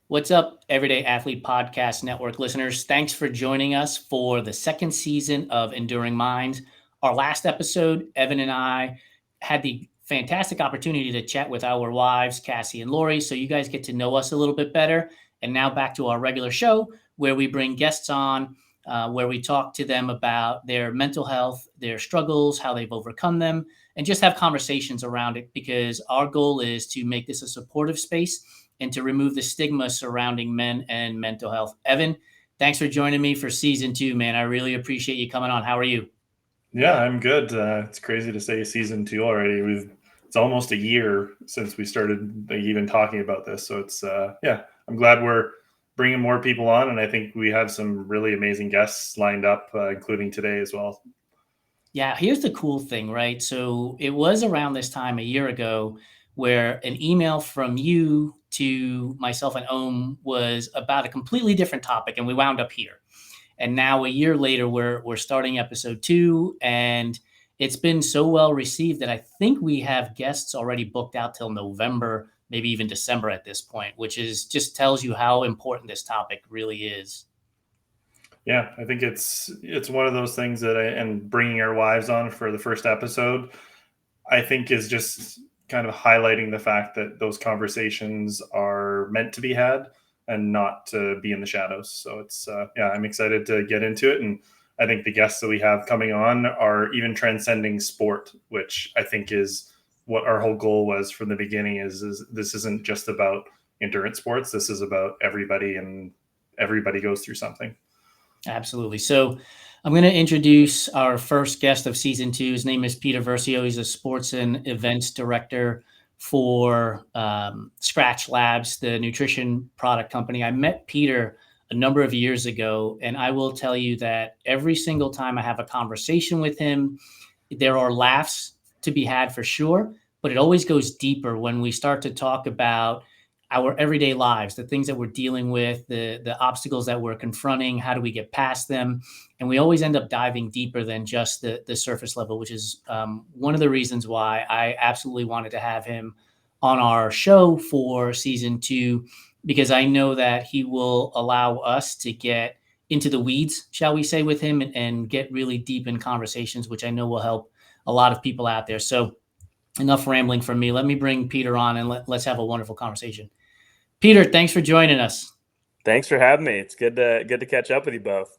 What's up, Everyday Athlete Podcast Network listeners? Thanks for joining us for the second season of Enduring Minds. Our last episode, Evan and I had the fantastic opportunity to chat with our wives, Cassie and Lori, so you guys get to know us a little bit better. And now back to our regular show where we bring guests on, where we talk to them about their mental health, their struggles, how they've overcome them, and just have conversations around it because our goal is to make this a supportive space and to remove the stigma surrounding men and mental health. Evan, thanks for joining me for season 2, man. I really appreciate you coming on. How are you? Yeah, I'm good. It's crazy to say season 2 already. It's almost a year since we started even talking about this. So I'm glad we're bringing more people on, and I think we have some really amazing guests lined up, including today as well. Yeah, here's the cool thing, right? So it was around this time a year ago where an email from you to myself and Ohm was about a completely different topic, and we wound up here. And now a year later, we're starting episode 2, and it's been so well received that I think we have guests already booked out till November, maybe even December at this point, which is just tells you how important this topic really is. Yeah, I think it's one of those things and bringing our wives on for the first episode, I think is just kind of highlighting the fact that those conversations are meant to be had and not to be in the shadows. So I'm excited to get into it. And I think the guests that we have coming on are even transcending sport, which I think is what our whole goal was from the beginning is this isn't just about endurance sports. This is about everybody, and everybody goes through something. Absolutely. So I'm going to introduce our first guest of season 2. His name is Peter Vercio. He's a sports and events director for Skratch Labs, the nutrition product company. I met Peter a number of years ago, and I will tell you that every single time I have a conversation with him, there are laughs to be had for sure, but it always goes deeper when we start to talk about our everyday lives, the things that we're dealing with, the obstacles that we're confronting, how do we get past them? And we always end up diving deeper than just the surface level, which is one of the reasons why I absolutely wanted to have him on our show for season 2, because I know that he will allow us to get into the weeds, shall we say, with him and get really deep in conversations, which I know will help a lot of people out there. So enough rambling from me. Let me bring Peter on and let's have a wonderful conversation. Peter, thanks for joining us. Thanks for having me. It's good to catch up with you both.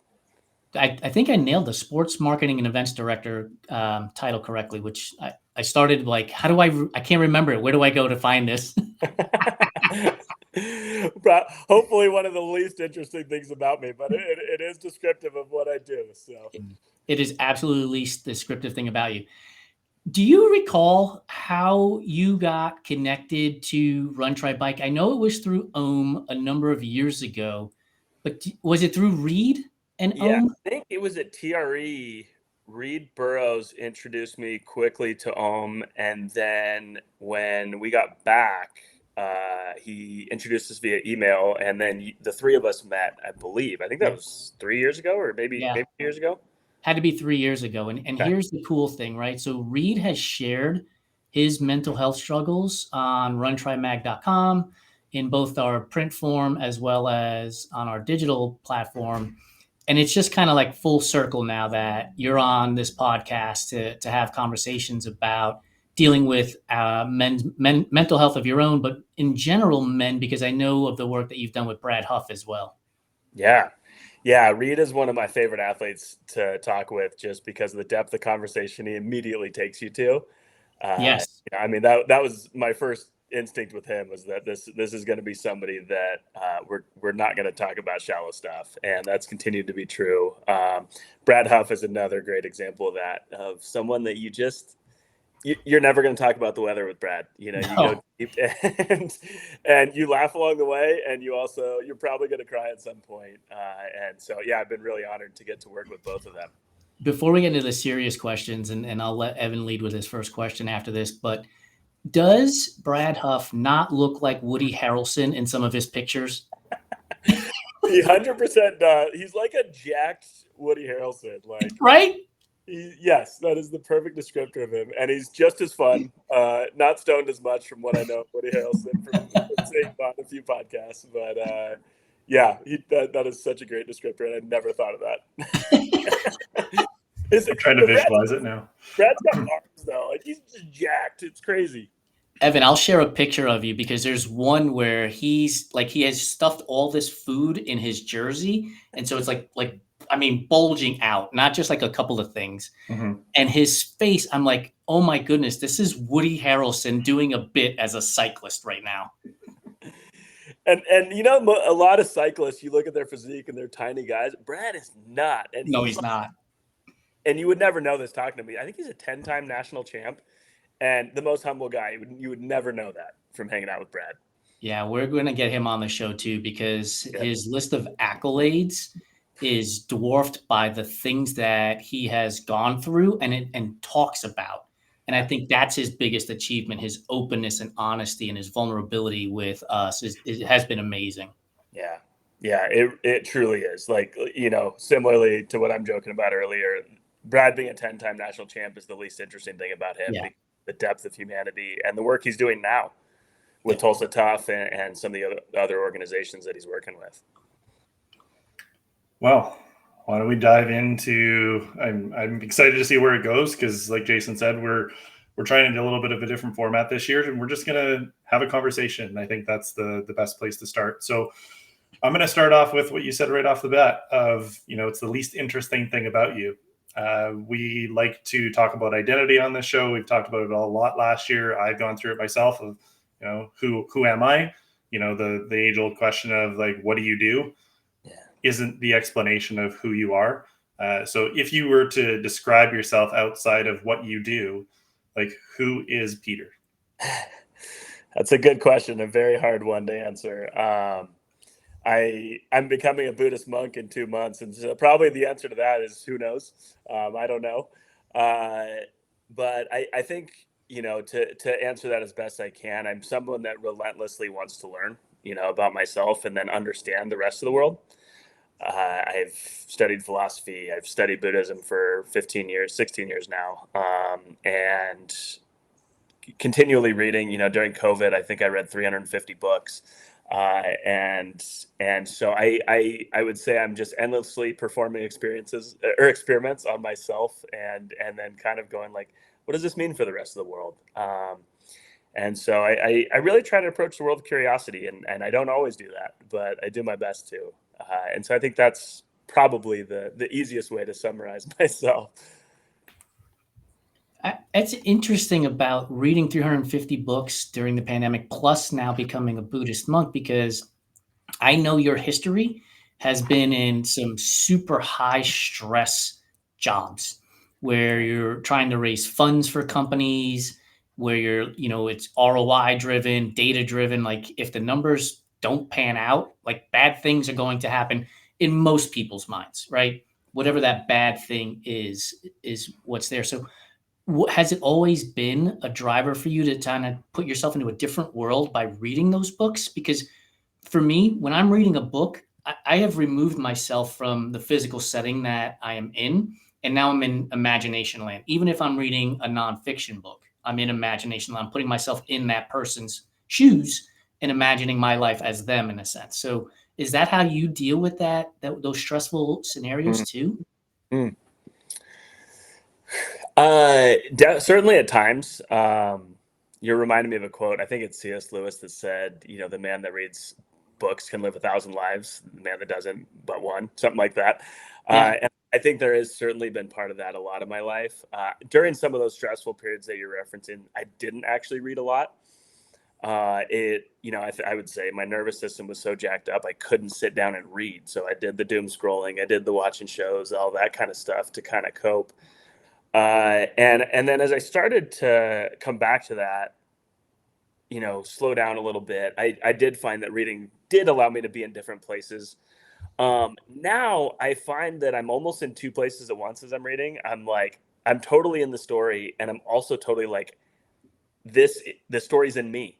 I think I nailed the sports marketing and events director title correctly, which I started like, how do I can't remember it. Where do I go to find this? Hopefully one of the least interesting things about me, but it is descriptive of what I do. So it is absolutely the least descriptive thing about you. Do you recall how you got connected to Run Try Bike? I know it was through Ohm a number of years ago, but was it through Reed and Ohm? I think it was at TRE. Reed Burrows introduced me quickly to Ohm, and then when we got back, he introduced us via email, and then the three of us met, I believe. I think that was 3 years ago, or maybe 2 years ago. Had to be 3 years ago. And okay. Here's the cool thing, right? So Reed has shared his mental health struggles on runtrimag.com in both our print form as well as on our digital platform. And it's just kind of like full circle now that you're on this podcast to have conversations about dealing with mental health of your own, but in general, men, because I know of the work that you've done with Brad Huff as well. Yeah, Reed is one of my favorite athletes to talk with just because of the depth of conversation he immediately takes you to. Yes. I mean, that was my first instinct with him, was that this is going to be somebody that we're not going to talk about shallow stuff, and that's continued to be true. Brad Huff is another great example of that, of someone that you're never going to talk about the weather with Brad. You go deep and you laugh along the way, and you're probably going to cry at some point. And so, I've been really honored to get to work with both of them. Before we get into the serious questions, and I'll let Evan lead with his first question after this, but does Brad Huff not look like Woody Harrelson in some of his pictures? He 100% does. He's like a jacked Woody Harrelson, like, right? Yes, that is the perfect descriptor of him, and he's just as fun. Not stoned as much, from what I know of Woody Harrelson from seeing on a few podcasts, but yeah, that is such a great descriptor, and I never thought of that. I'm trying to visualize it now. Brad's got arms though, like he's just jacked. It's crazy. Evan, I'll share a picture of you because there's one where he's like he has stuffed all this food in his jersey, and so it's like I mean bulging out, not just like a couple of things. Mm-hmm. And his face, I'm like, oh my goodness, this is Woody Harrelson doing a bit as a cyclist right now. And you know, a lot of cyclists, you look at their physique and they're tiny guys. Brad is not. And No, he's not. And you would never know this talking to me. I think he's a 10-time national champ and the most humble guy. You would never know that from hanging out with Brad. Yeah, we're going to get him on the show too because his list of accolades is dwarfed by the things that he has gone through and talks about. And I think that's his biggest achievement, his openness and honesty and his vulnerability with us it has been amazing. Yeah. Yeah, it truly is. Like, you know, similarly to what I'm joking about earlier, Brad being a 10-time national champ is the least interesting thing about him. Yeah. The depth of humanity and the work he's doing now with Tulsa Tough and some of the other organizations that he's working with. Well, why don't we dive into? I'm excited to see where it goes because, like Jason said, we're trying a little bit of a different format this year, and we're just gonna have a conversation. I think that's the best place to start. So I'm going to start off with what you said right off the bat of, you know, it's the least interesting thing about you. We like to talk about identity on this show. We've talked about it a lot last year. I've gone through it myself of, you know, who am I? You know, the age old question of like, what do you do? Isn't the explanation of who you are. So if you were to describe yourself outside of what you do, like who is Peter? That's a good question. A very hard one to answer. I'm becoming a Buddhist monk in 2 months, and so probably the answer to that is who knows. I don't know, but I think, you know, to answer that as best I can, I'm someone that relentlessly wants to learn, you know, about myself and then understand the rest of the world. I've studied philosophy. I've studied Buddhism for 15 years, 16 years now, and continually reading. You know, during COVID, I think I read 350 books. And so I would say I'm just endlessly performing experiments on myself and then kind of going like, what does this mean for the rest of the world? And so I really try to approach the world with curiosity, and I don't always do that, but I do my best to. And so I think that's probably the easiest way to summarize myself. It's interesting about reading 350 books during the pandemic, plus now becoming a Buddhist monk, because I know your history has been in some super high stress jobs where you're trying to raise funds for companies, where you're, you know, it's ROI driven, data driven. Like if the numbers don't pan out, like bad things are going to happen in most people's minds, right? Whatever that bad thing is what's there. So has it always been a driver for you to kind of put yourself into a different world by reading those books? Because for me, when I'm reading a book, I have removed myself from the physical setting that I am in, and now I'm in imagination land. Even if I'm reading a nonfiction book, I'm in imagination land. I'm putting myself in that person's shoes and imagining my life as them in a sense. So is that how you deal with those stressful scenarios too? Mm. Certainly at times. You're reminding me of a quote. I think it's C.S. Lewis that said, you know, the man that reads books can live 1,000 lives. The man that doesn't, but one, something like that. Yeah. And I think there has certainly been part of that a lot of my life. During some of those stressful periods that you're referencing, I didn't actually read a lot. You know, I would say my nervous system was so jacked up, I couldn't sit down and read. So I did the doom scrolling, I did the watching shows, all that kind of stuff to kind of cope. And then as I started to come back to that, you know, slow down a little bit, I did find that reading did allow me to be in different places. Now I find that I'm almost in two places at once as I'm reading. I'm totally in the story, and I'm also totally like, the story's in me.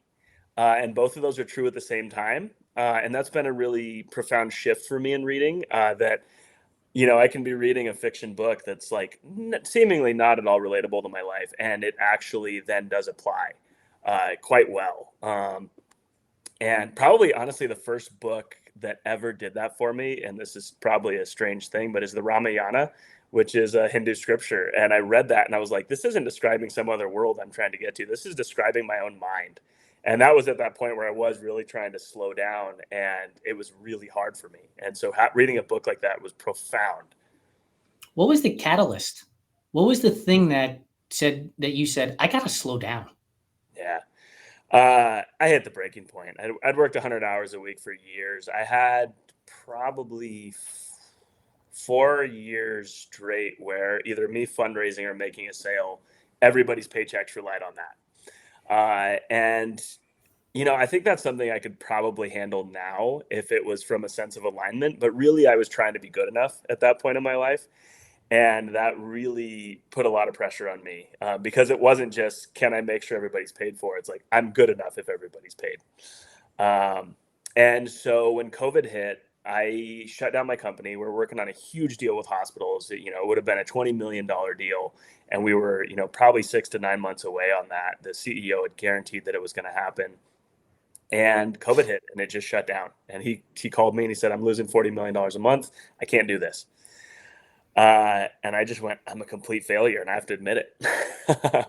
And both of those are true at the same time. And that's been a really profound shift for me in reading, that I can be reading a fiction book that's like seemingly not at all relatable to my life, and it actually then does apply quite well. And probably, honestly, the first book that ever did that for me, and this is probably a strange thing, but is the Ramayana, which is a Hindu scripture. And I read that and I was like, this isn't describing some other world I'm trying to get to. This is describing my own mind. And that was at that point where I was really trying to slow down, and it was really hard for me. And so reading a book like that was profound. What was the catalyst? What was the thing that you said, I got to slow down? Yeah. I hit the breaking point. I'd worked 100 hours a week for years. I had probably 4 years straight where either me fundraising or making a sale, everybody's paychecks relied on that. And I think that's something I could probably handle now if it was from a sense of alignment. But really, I was trying to be good enough at that point in my life. And that really put a lot of pressure on me because it wasn't just, can I make sure everybody's paid for? It's like, I'm good enough if everybody's paid. And so when COVID hit, I shut down my company. We're working on a huge deal with hospitals. It would have been a $20 million deal. And we were, probably 6 to 9 months away on that. The CEO had guaranteed that it was going to happen. And COVID hit and it just shut down. And he called me and he said, I'm losing $40 million a month. I can't do this. And I just went, I'm a complete failure and I have to admit it.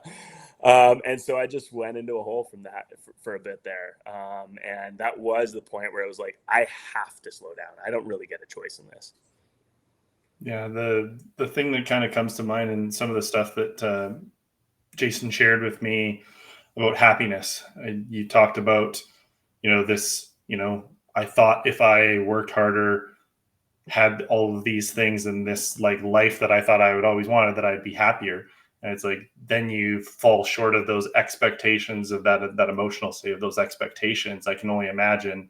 And so I just went into a hole from that for a bit there. And that was the point where it was like, I have to slow down. I don't really get a choice in this. Yeah. The thing that kind of comes to mind and some of the stuff that Jason shared with me about happiness, you talked about, this, I thought if I worked harder, had all of these things in this like life that I thought I would always wanted, that I'd be happier. And it's like, then you fall short of those expectations of that emotional state of those expectations. I can only imagine,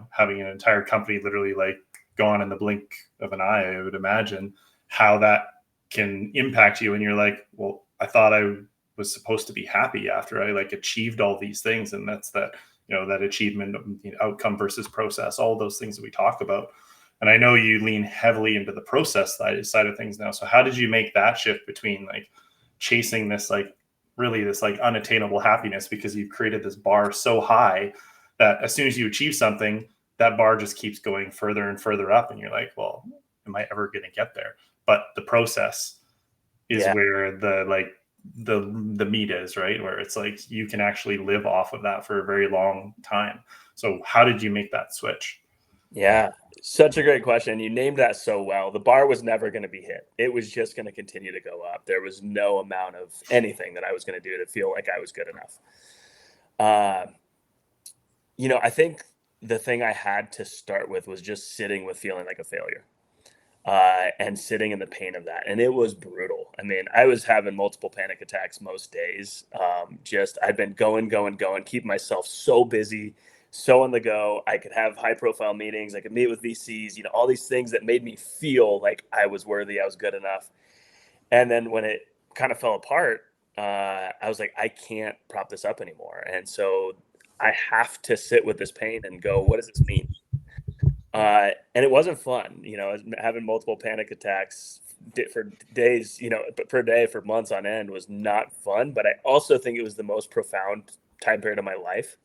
having an entire company literally like gone in the blink of an eye. I would imagine how that can impact you. And you're like, well, I thought I was supposed to be happy after I like achieved all these things. And that's that, that achievement, outcome versus process, all those things that we talk about. And I know you lean heavily into the process side of things now. So how did you make that shift between like chasing this, like really this like unattainable happiness, because you've created this bar so high that as soon as you achieve something, that bar just keeps going further and further up. And you're like, well, am I ever going to get there? But the process is where the meat is, right? Where it's like, you can actually live off of that for a very long time. So how did you make that switch? Yeah, such a great question. You named that so well. The bar was never going to be hit. It was just going to continue to go up. There was no amount of anything that I was going to do to feel like I was good enough. I think the thing I had to start with was just sitting with feeling like a failure and sitting in the pain of that. And it was brutal. I mean, I was having multiple panic attacks most days. I'd been going, keep myself so busy, so on the go. I could have high profile meetings. I could meet with VCs, all these things that made me feel like I was worthy, I was good enough. And then when it kind of fell apart, I was like, I can't prop this up anymore. And so I have to sit with this pain and go, what does this mean? And it wasn't fun, having multiple panic attacks for days, per day for months on end was not fun. But I also think it was the most profound time period of my life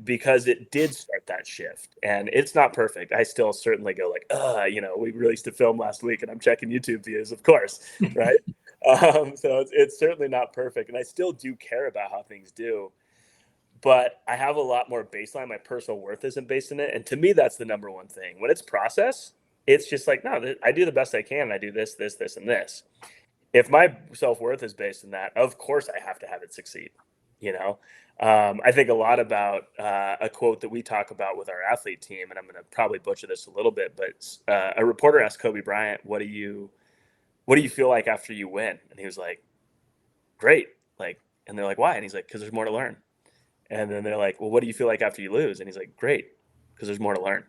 because it did start that shift. And it's not perfect. I still certainly go like, we released a film last week and I'm checking YouTube views, of course, right? So it's certainly not perfect. And I still do care about how things do. But I have a lot more baseline. My personal worth isn't based in it. And to me, that's the number one thing. When it's process, it's just like, no, I do the best I can. I do this, this, this, and this. If my self-worth is based in that, of course I have to have it succeed. I think a lot about a quote that we talk about with our athlete team, and I'm going to probably butcher this a little bit, but a reporter asked Kobe Bryant, what do you feel like after you win? And he was like, great. And they're like, why? And he's like, because there's more to learn. And then they're like, well, what do you feel like after you lose? And he's like, great, because there's more to learn.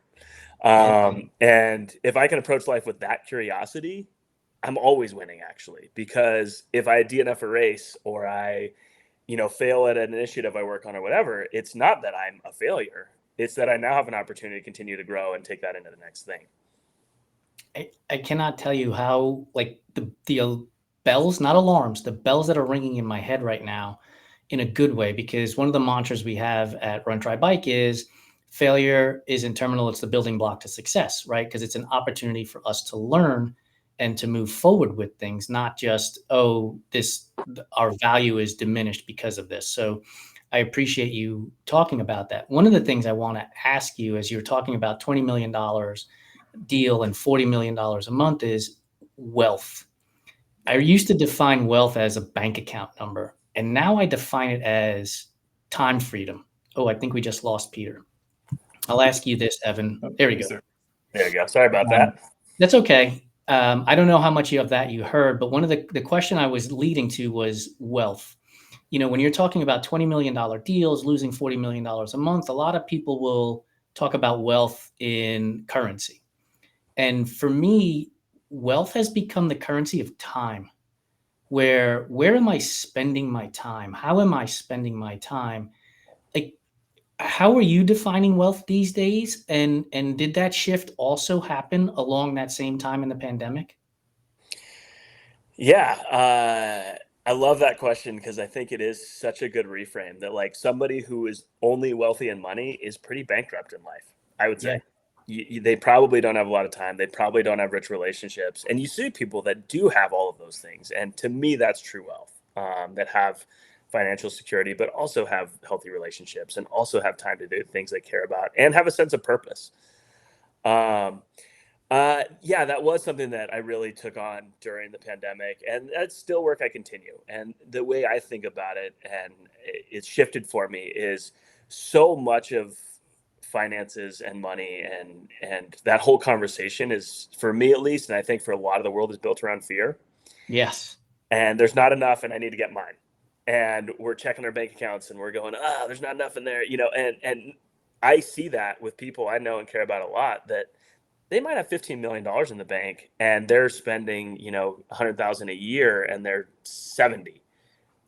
And if I can approach life with that curiosity, I'm always winning, actually, because if I DNF a race or I, fail at an initiative I work on or whatever, it's not that I'm a failure. It's that I now have an opportunity to continue to grow and take that into the next thing. I cannot tell you how, like, the bells, not alarms, the bells that are ringing in my head right now in a good way, because one of the mantras we have at Run Try Bike is failure isn't terminal, it's the building block to success, right? Because it's an opportunity for us to learn and to move forward with things, not just, oh, this, our value is diminished because of this. So I appreciate you talking about that. One of the things I want to ask you, as you're talking about $20 million deal and $40 million a month, is wealth. I used to define wealth as a bank account number, and now I define it as time freedom. Oh, I think we just lost Peter. I'll ask you this, Evan. There we go. There you go. Sorry about that. That's okay. I don't know how much of that you heard, but one of the question I was leading to was wealth. You know, when you're talking about $20 million deals, losing $40 million a month, a lot of people will talk about wealth in currency. And for me, wealth has become the currency of time. Where am I spending my time? How am I spending my time? Like, how are you defining wealth these days? And did that shift also happen along that same time in the pandemic? Yeah, I love that question because I think it is such a good reframe that, like, somebody who is only wealthy in money is pretty bankrupt in life, I would say. They probably don't have a lot of time. They probably don't have rich relationships. And you see people that do have all of those things. And to me, that's true wealth, that have financial security, but also have healthy relationships and also have time to do things they care about and have a sense of purpose. Yeah, that was something that I really took on during the pandemic, and that's still work I continue. And the way I think about it, and it's shifted for me, is so much of finances and money and that whole conversation is, for me at least, and I think for a lot of the world, is built around fear. Yes. And there's not enough, and I need to get mine. And we're checking our bank accounts, and we're going, there's not enough in there, and I see that with people I know and care about a lot, that they might have $15 million in the bank and they're spending, 100,000 a year and they're 70.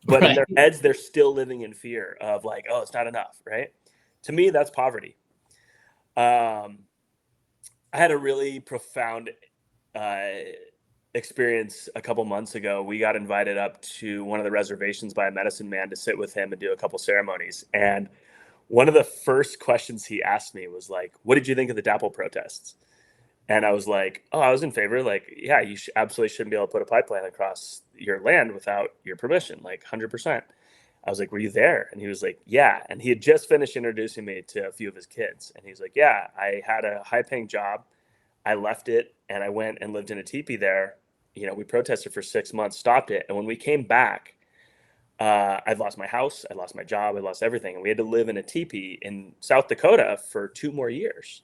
But in their heads, they're still living in fear of, like, oh, it's not enough, right? To me, that's poverty. I had a really profound experience a couple months ago. We got invited up to one of the reservations by a medicine man to sit with him and do a couple ceremonies. And one of the first questions he asked me was like, what did you think of the DAPL protests? And I was like, oh, I was in favor. Like, yeah, you absolutely shouldn't be able to put a pipeline across your land without your permission, like 100%. I was like, were you there? And he was like, yeah. And he had just finished introducing me to a few of his kids. And he's like, yeah, I had a high paying job. I left it and I went and lived in a teepee there. We protested for 6 months, stopped it. And when we came back, I'd lost my house, I lost my job, I lost everything. And we had to live in a teepee in South Dakota for 2 more years.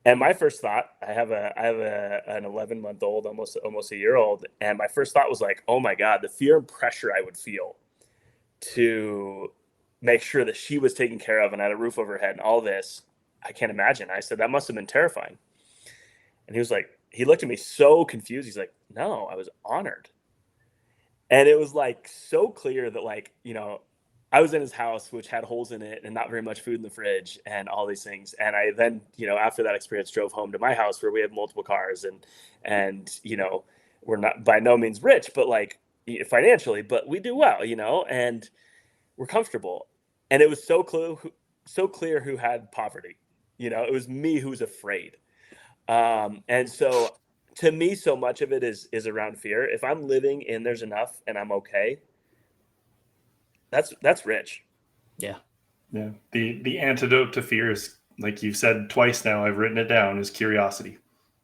And my first thought, I have an 11-month-old, almost a year old, and my first thought was like, oh my God, the fear and pressure I would feel to make sure that she was taken care of and had a roof over her head and all this, I can't imagine. I said, that must have been terrifying. And he was like, he looked at me so confused. He's like, no, I was honored. And it was like so clear that, like, I was in his house, which had holes in it and not very much food in the fridge and all these things. And I then, after that experience, drove home to my house where we have multiple cars and we're not by no means rich, but like financially, but we do well, and we're comfortable. And it was so clear who had poverty. It was me who was afraid. And so to me, so much of it is around fear. If I'm living in there's enough and I'm okay, that's rich. Yeah. The antidote to fear is, like you've said twice now, I've written it down, is curiosity.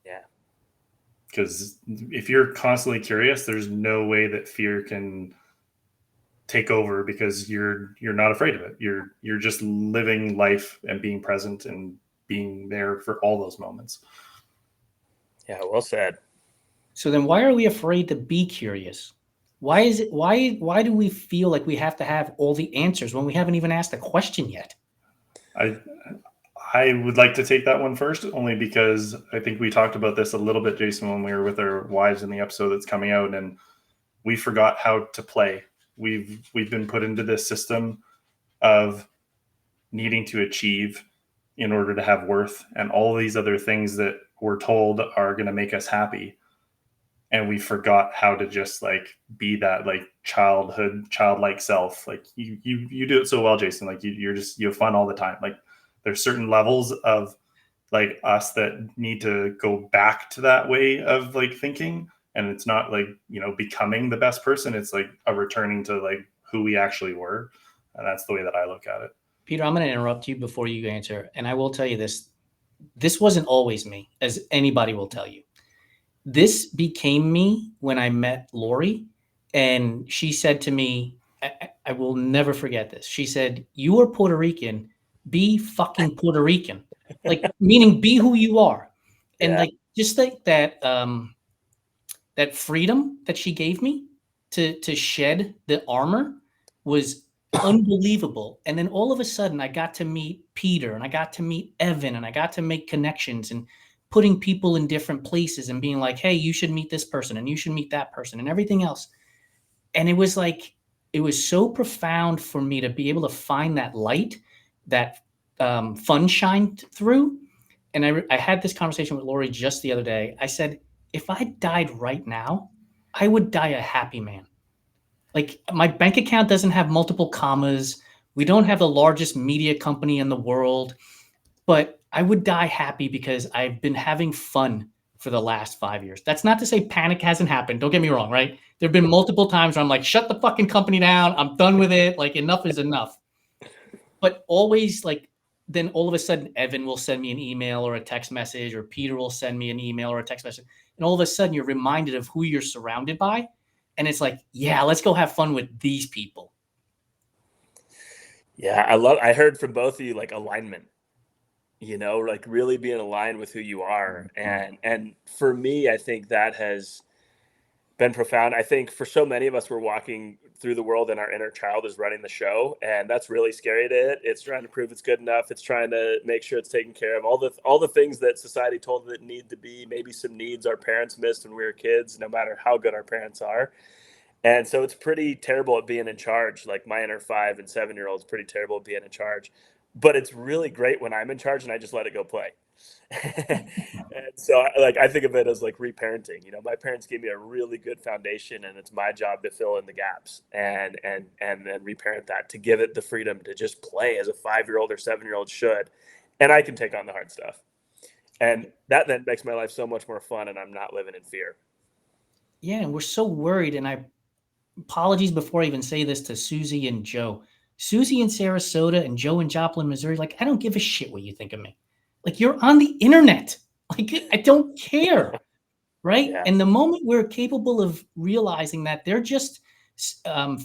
Yeah. Because if you're constantly curious, there's no way that fear can take over, because you're not afraid of it. You're just living life and being present and being there for all those moments. Yeah, well said. So then why are we afraid to be curious? Why do we feel like we have to have all the answers when we haven't even asked a question yet? I would like to take that one first, only because I think we talked about this a little bit, Jason, when we were with our wives in the episode that's coming out, and we forgot how to play. We've been put into this system of needing to achieve, in order to have worth and all these other things that we're told are going to make us happy. And we forgot how to just like be that like childlike self. Like you do it so well, Jason. Like you have fun all the time. Like there's certain levels of like us that need to go back to that way of like thinking. And it's not like, becoming the best person. It's like a returning to like who we actually were. And that's the way that I look at it. Peter, I'm going to interrupt you before you answer. And I will tell you this. This wasn't always me, as anybody will tell you. This became me when I met Lori, and she said to me, I will never forget this. She said, "You are Puerto Rican, be fucking Puerto Rican." Like, meaning be who you are. And like, just like that, that freedom that she gave me to shed the armor was unbelievable. And then all of a sudden I got to meet Peter, and I got to meet Evan, and I got to make connections and putting people in different places and being like, hey, you should meet this person and you should meet that person and everything else. And it was like, it was so profound for me to be able to find that light, that fun shined through. And I had this conversation with Lori just the other day. I said, if I died right now, I would die a happy man. Like, my bank account doesn't have multiple commas. We don't have the largest media company in the world, but I would die happy because I've been having fun for the last 5 years. That's not to say panic hasn't happened. Don't get me wrong, right? There have been multiple times where I'm like, shut the fucking company down. I'm done with it. Like, enough is enough. But always, like, then all of a sudden, Evan will send me an email or a text message, or Peter will send me an email or a text message. And all of a sudden, you're reminded of who you're surrounded by. And it's like, yeah, let's go have fun with these people. Yeah, I heard from both of you, like, alignment. Like really being aligned with who you are. And for me, I think that has been profound. I think for so many of us, we're walking through the world and our inner child is running the show. And that's really scary to it. It's trying to prove it's good enough. It's trying to make sure it's taken care of. All the things that society told it need to be, maybe some needs our parents missed when we were kids, no matter how good our parents are. And so it's pretty terrible at being in charge. Like my inner 5 and 7-year-old is pretty terrible at being in charge. But it's really great when I'm in charge and I just let it go play. And so I think of it as like reparenting. My parents gave me a really good foundation, and it's my job to fill in the gaps and then reparent that, to give it the freedom to just play as a 5-year-old or 7-year-old should. And I can take on the hard stuff. And that then makes my life so much more fun, and I'm not living in fear. Yeah, and we're so worried. And apologies before I even say this to Susie and Joe. Susie in Sarasota and Joe in Joplin, Missouri, like, I don't give a shit what you think of me. Like, you're on the internet. Like, I don't care, right? Yeah. And the moment we're capable of realizing that they're just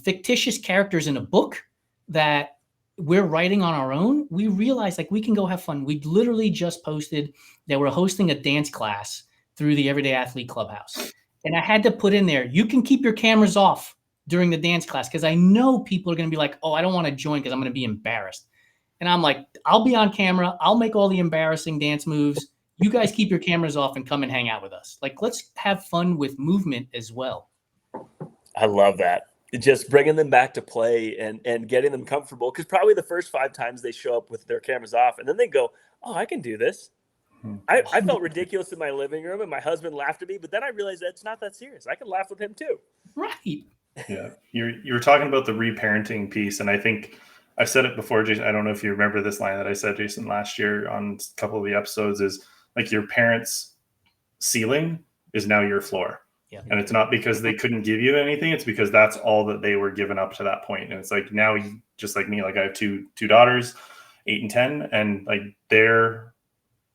fictitious characters in a book that we're writing on our own, we realize, like, we can go have fun. We literally just posted that we're hosting a dance class through the Everyday Athlete Clubhouse. And I had to put in there, you can keep your cameras off during the dance class, because I know people are going to be like, oh, I don't want to join because I'm going to be embarrassed. And I'm like, I'll be on camera. I'll make all the embarrassing dance moves. You guys keep your cameras off and come and hang out with us. Like, let's have fun with movement as well. I love that. Just bringing them back to play and getting them comfortable, because probably the first 5 times they show up with their cameras off, and then they go, oh, I can do this. I felt ridiculous in my living room, and my husband laughed at me, but then I realized that it's not that serious. I can laugh with him too. Right. Yeah. You were talking about the reparenting piece, and I think I've said it before, Jason. I don't know if you remember this line that I said, Jason, last year on a couple of the episodes, is like, your parents' ceiling is now your floor. Yeah. And it's not because they couldn't give you anything. It's because that's all that they were given up to that point. And it's like, now, just like me, like I have two daughters, 8 and 10, and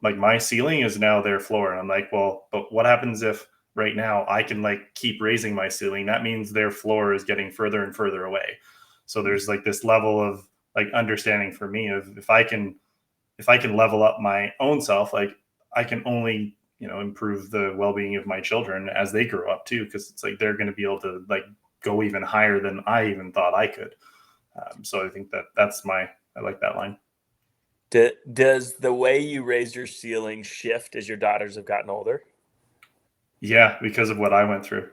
like my ceiling is now their floor. And I'm like, well, but what happens if right now I can like keep raising my ceiling? That means their floor is getting further and further away. So there's like this level of like understanding for me of, if I can level up my own self, like I can only, improve the well-being of my children as they grow up too. Cause it's like, they're going to be able to like go even higher than I even thought I could. So I think I like that line. Does the way you raise your ceiling shift as your daughters have gotten older? Yeah, because of what I went through.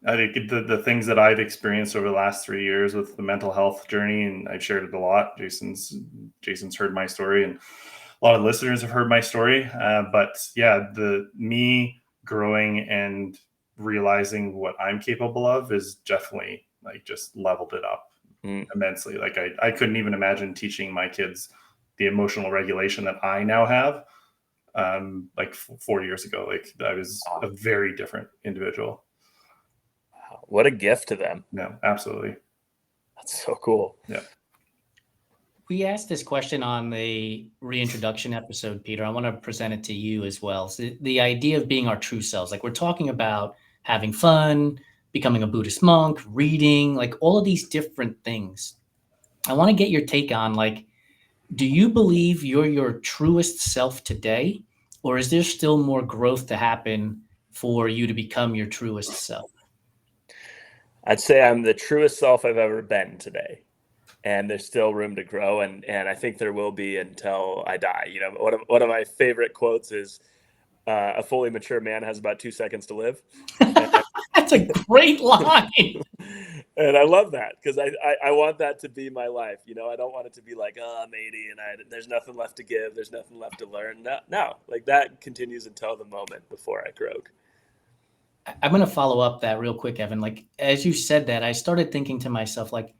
I think the things that I've experienced over the last 3 years with the mental health journey, and I've shared it a lot. Jason's heard my story, and a lot of listeners have heard my story. But yeah, the me growing and realizing what I'm capable of is definitely like just leveled it up immensely. Like I couldn't even imagine teaching my kids the emotional regulation that I now have. Like 4 years ago, like I was a very different individual. What a gift to them. No, absolutely. That's so cool. Yeah. We asked this question on the reintroduction episode, Peter. I want to present it to you as well. So the idea of being our true selves, like we're talking about having fun, becoming a Buddhist monk, reading, like all of these different things. I want to get your take on, like, do you believe you're your truest self today, or is there still more growth to happen for you to become your truest self? I'd say I'm the truest self I've ever been today. And there's still room to grow, and I think there will be until I die. You know, one of my favorite quotes is, "A fully mature man has about 2 seconds to live." That's a great line. And I love that because I want that to be my life. You know, I don't want it to be like, oh, I'm 80 and there's nothing left to give, there's nothing left to learn. No, like that continues until the moment before I croak. I'm going to follow up that real quick, Evan. Like, as you said that, I started thinking to myself, like,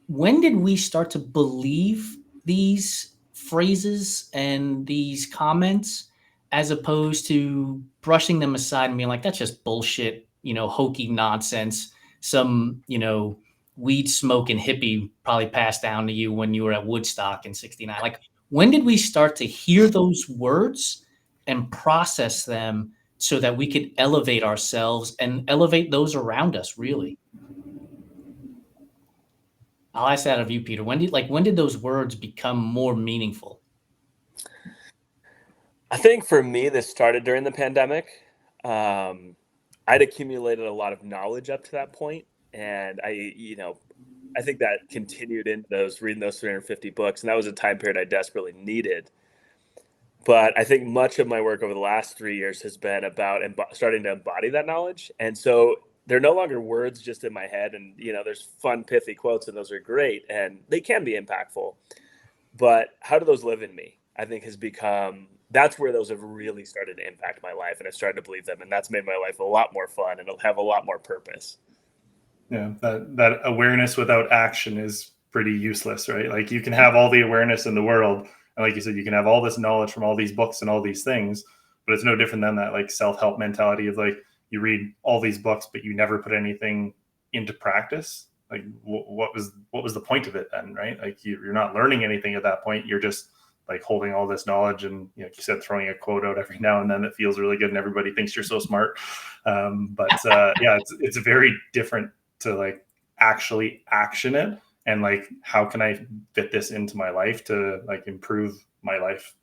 when did we start to believe these phrases and these comments as opposed to brushing them aside and being like, that's just bullshit, hokey nonsense. Some, weed smoking hippie probably passed down to you when you were at Woodstock in '69. Like, when did we start to hear those words and process them so that we could elevate ourselves and elevate those around us, really? I'll ask that of you, Peter. When did those words become more meaningful? I think for me, this started during the pandemic. I'd accumulated a lot of knowledge up to that point, and I think that continued in reading those 350 books, and that was a time period I desperately needed. But I think much of my work over the last 3 years has been about starting to embody that knowledge, and so they're no longer words just in my head. And there's fun, pithy quotes, and those are great, and they can be impactful. But how do those live in me? I think that's where those have really started to impact my life, and I've started to believe them, and that's made my life a lot more fun, and it'll have a lot more purpose. Yeah, that awareness without action is pretty useless, right? Like you can have all the awareness in the world, and like you said, you can have all this knowledge from all these books and all these things, but it's no different than that like self-help mentality of like you read all these books, but you never put anything into practice. Like what was the point of it then, right? Like you're not learning anything at that point. You're just like holding all this knowledge and, like you said, throwing a quote out every now and then that feels really good and everybody thinks you're so smart. Yeah, it's very different to like actually action it and like how can I fit this into my life to like improve my life.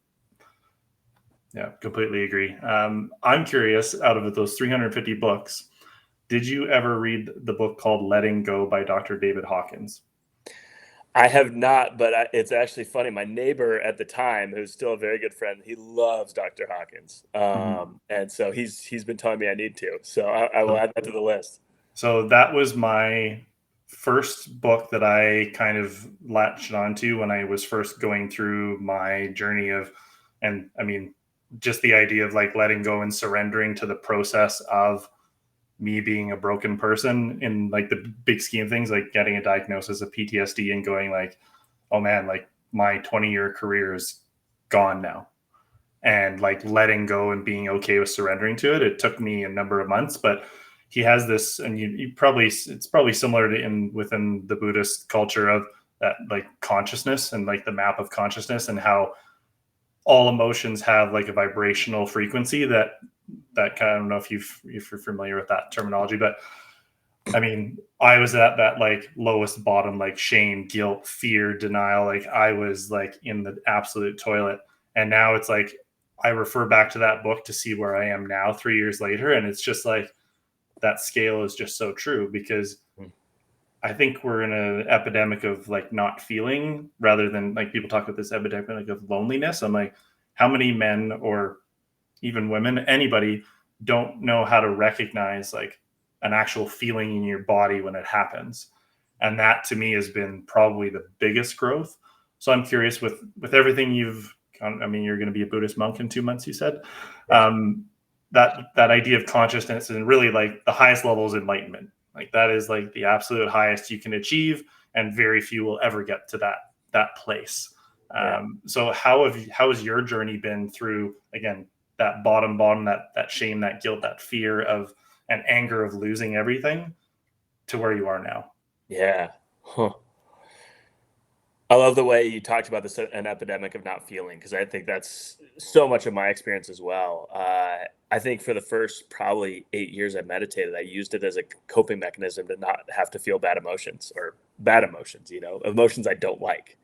Yeah, completely agree. I'm curious, out of those 350 books, did you ever read the book called Letting Go by Dr. David Hawkins? I have not, but it's actually funny. My neighbor at the time, who's still a very good friend, he loves Dr. Hawkins. And so he's been telling me I need to. So I will add that to the list. So that was my first book that I kind of latched onto when I was first going through my journey and I mean, just the idea of like letting go and surrendering to the process of me being a broken person in like the big scheme of things, like getting a diagnosis of PTSD and going like, oh man, like my 20-year career is gone now. And like letting go and being okay with surrendering to it. It took me a number of months, but he has this, and it's probably similar to within the Buddhist culture of that like consciousness and like the map of consciousness and how all emotions have like a vibrational frequency that kind of, I don't know if you're familiar with that terminology, but I mean, I was at that like lowest bottom, like shame, guilt, fear, denial. Like I was like in the absolute toilet. And now it's like, I refer back to that book to see where I am now 3 years later. And it's just like, that scale is just so true because I think we're in an epidemic of like not feeling rather than like people talk about this epidemic of loneliness. I'm like, how many men or even women, anybody don't know how to recognize like an actual feeling in your body when it happens. And that to me has been probably the biggest growth. So I'm curious with everything you've, I mean, you're going to be a Buddhist monk in 2 months, you said. That idea of consciousness and really like the highest level is enlightenment. Like that is like the absolute highest you can achieve, and very few will ever get to that place. So how has your journey been through, again, that bottom, that shame, that guilt, that fear of and anger of losing everything to where you are now? Yeah. Huh. I love the way you talked about this, an epidemic of not feeling, because I think that's so much of my experience as well. I think for the first probably 8 years I meditated, I used it as a coping mechanism to not have to feel bad emotions, or bad emotions, emotions I don't like.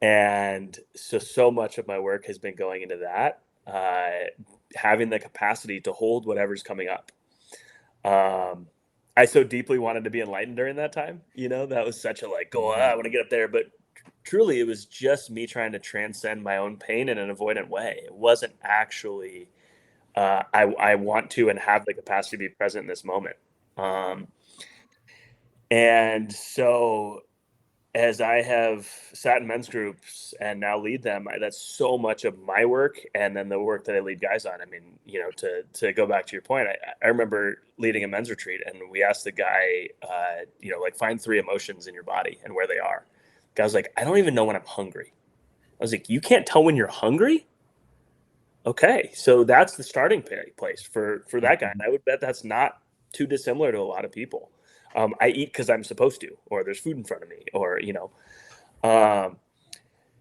And so much of my work has been going into that, having the capacity to hold whatever's coming up. I so deeply wanted to be enlightened during that time. That was such a like, I want to get up there. But truly, it was just me trying to transcend my own pain in an avoidant way. It wasn't actually, I want to and have the capacity to be present in this moment. And so as I have sat in men's groups and now lead them, that's so much of my work, and then the work that I lead guys on. I mean, to go back to your point, I remember leading a men's retreat, and we asked the guy, like, find 3 emotions in your body and where they are. The guy was like, I don't even know when I'm hungry. I was like, you can't tell when you're hungry? Okay, so that's the starting place for that guy. And I would bet that's not too dissimilar to a lot of people. I eat because I'm supposed to, or there's food in front of me, or,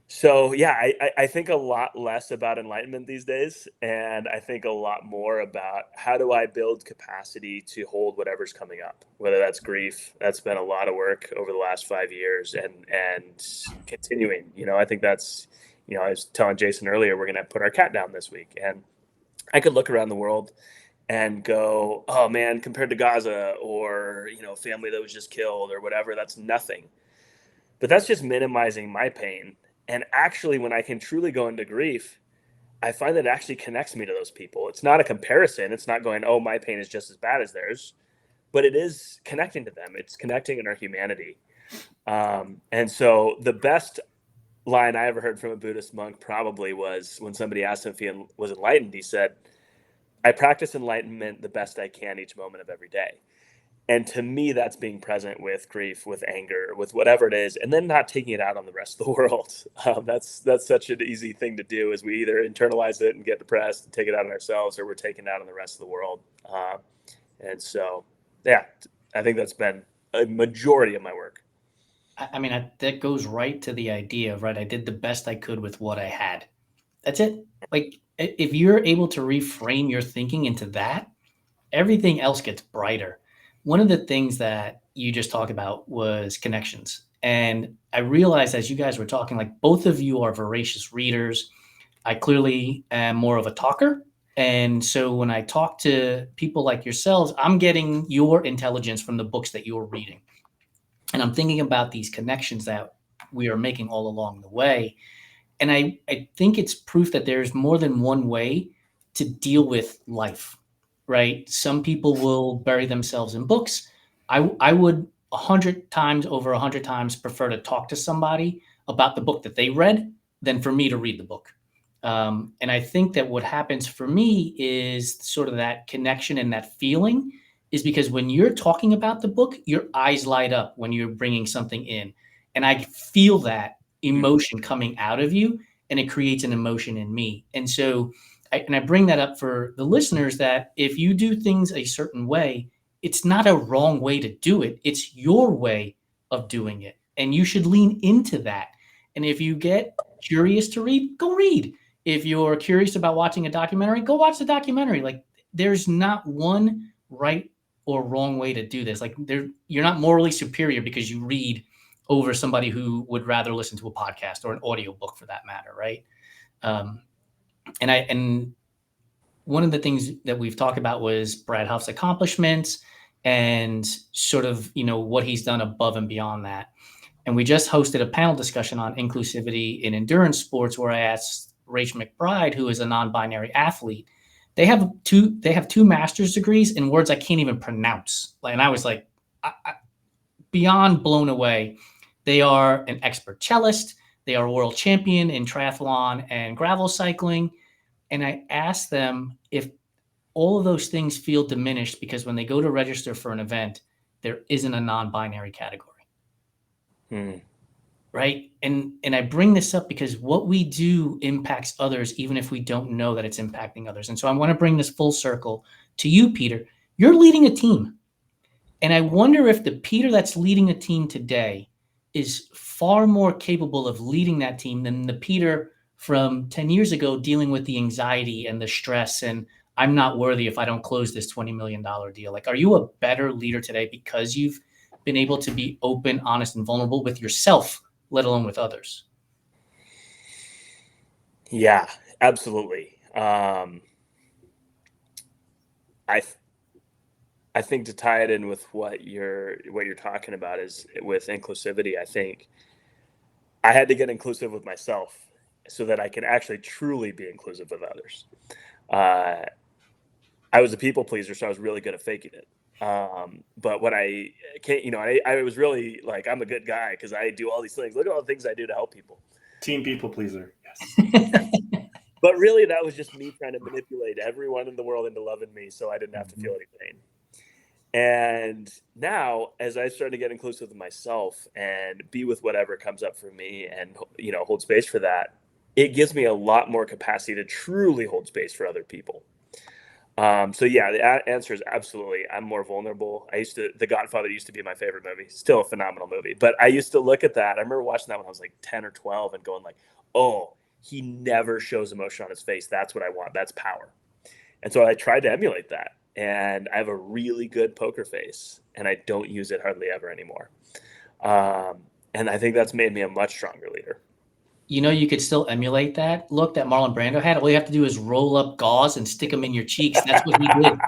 so yeah, I think a lot less about enlightenment these days. And I think a lot more about how do I build capacity to hold whatever's coming up, whether that's grief. That's been a lot of work over the last 5 years, and continuing, I think that's, I was telling Jason earlier, we're going to put our cat down this week, and I could look around the world and go, oh man, compared to Gaza, or, family that was just killed or whatever, that's nothing. But that's just minimizing my pain. And actually, when I can truly go into grief, I find that it actually connects me to those people. It's not a comparison. It's not going, oh, my pain is just as bad as theirs, but it is connecting to them. It's connecting in our humanity. And so the best line I ever heard from a Buddhist monk probably was when somebody asked him if he was enlightened. He said, I practice enlightenment the best I can each moment of every day. And to me, that's being present with grief, with anger, with whatever it is, and then not taking it out on the rest of the world. That's such an easy thing to do, is we either internalize it and get depressed and take it out on ourselves, or we're taking it out on the rest of the world. And so, yeah, I think that's been a majority of my work. I mean, that goes right to the idea of, right, I did the best I could with what I had. That's it. Like, if you're able to reframe your thinking into that, everything else gets brighter. One of the things that you just talked about was connections. And I realized as you guys were talking, like, both of you are voracious readers. I clearly am more of a talker. And so when I talk to people like yourselves, I'm getting your intelligence from the books that you're reading. And I'm thinking about these connections that we are making all along the way. And I think it's proof that there's more than one way to deal with life, right? Some people will bury themselves in books. I would 100 times over 100 times prefer to talk to somebody about the book that they read than for me to read the book. And I think that what happens for me is sort of that connection and that feeling is because when you're talking about the book, your eyes light up when you're bringing something in. And I feel that emotion coming out of you, and it creates an emotion in me. And so, I bring that up for the listeners, that if you do things a certain way, it's not a wrong way to do it. It's your way of doing it. And you should lean into that. And if you get curious to read, go read. If you're curious about watching a documentary, go watch the documentary. Like, there's not one right or wrong way to do this. Like, you're not morally superior because you read over somebody who would rather listen to a podcast or an audiobook, for that matter, right? And one of the things that we've talked about was Brad Huff's accomplishments and sort of, what he's done above and beyond that. And we just hosted a panel discussion on inclusivity in endurance sports, where I asked Rach McBride, who is a non-binary athlete, They have two master's degrees in words I can't even pronounce. And I was like, beyond blown away. They are an expert cellist. They are a world champion in triathlon and gravel cycling. And I asked them if all of those things feel diminished because when they go to register for an event, there isn't a non-binary category. Right. And I bring this up because what we do impacts others, even if we don't know that it's impacting others. And so I want to bring this full circle to you, Peter. You're leading a team. And I wonder if the Peter that's leading a team today is far more capable of leading that team than the Peter from 10 years ago dealing with the anxiety and the stress and I'm not worthy if I don't close this $20 million deal. Like, are you a better leader today because you've been able to be open, honest, and vulnerable with yourself, let alone with others? Yeah, absolutely. I think to tie it in with what you're talking about is with inclusivity. I think I had to get inclusive with myself so that I can actually truly be inclusive with others. I was a people pleaser, so I was really good at faking it. But when I can't, I was really like, I'm a good guy because I do all these things. Look at all the things I do to help people. Team people pleaser. Yes. But really, that was just me trying to manipulate everyone in the world into loving me so I didn't have to feel any pain. And now, as I started to get inclusive with myself and be with whatever comes up for me and, hold space for that, it gives me a lot more capacity to truly hold space for other people. So yeah, the answer is absolutely. I'm more vulnerable. The Godfather used to be my favorite movie, still a phenomenal movie, but I used to look at that. I remember watching that when I was like 10 or 12 and going like, oh, he never shows emotion on his face. That's what I want. That's power. And so I tried to emulate that. And I have a really good poker face and I don't use it hardly ever anymore. And I think that's made me a much stronger leader. You could still emulate that look that Marlon Brando had. All you have to do is roll up gauze and stick them in your cheeks. That's what he did.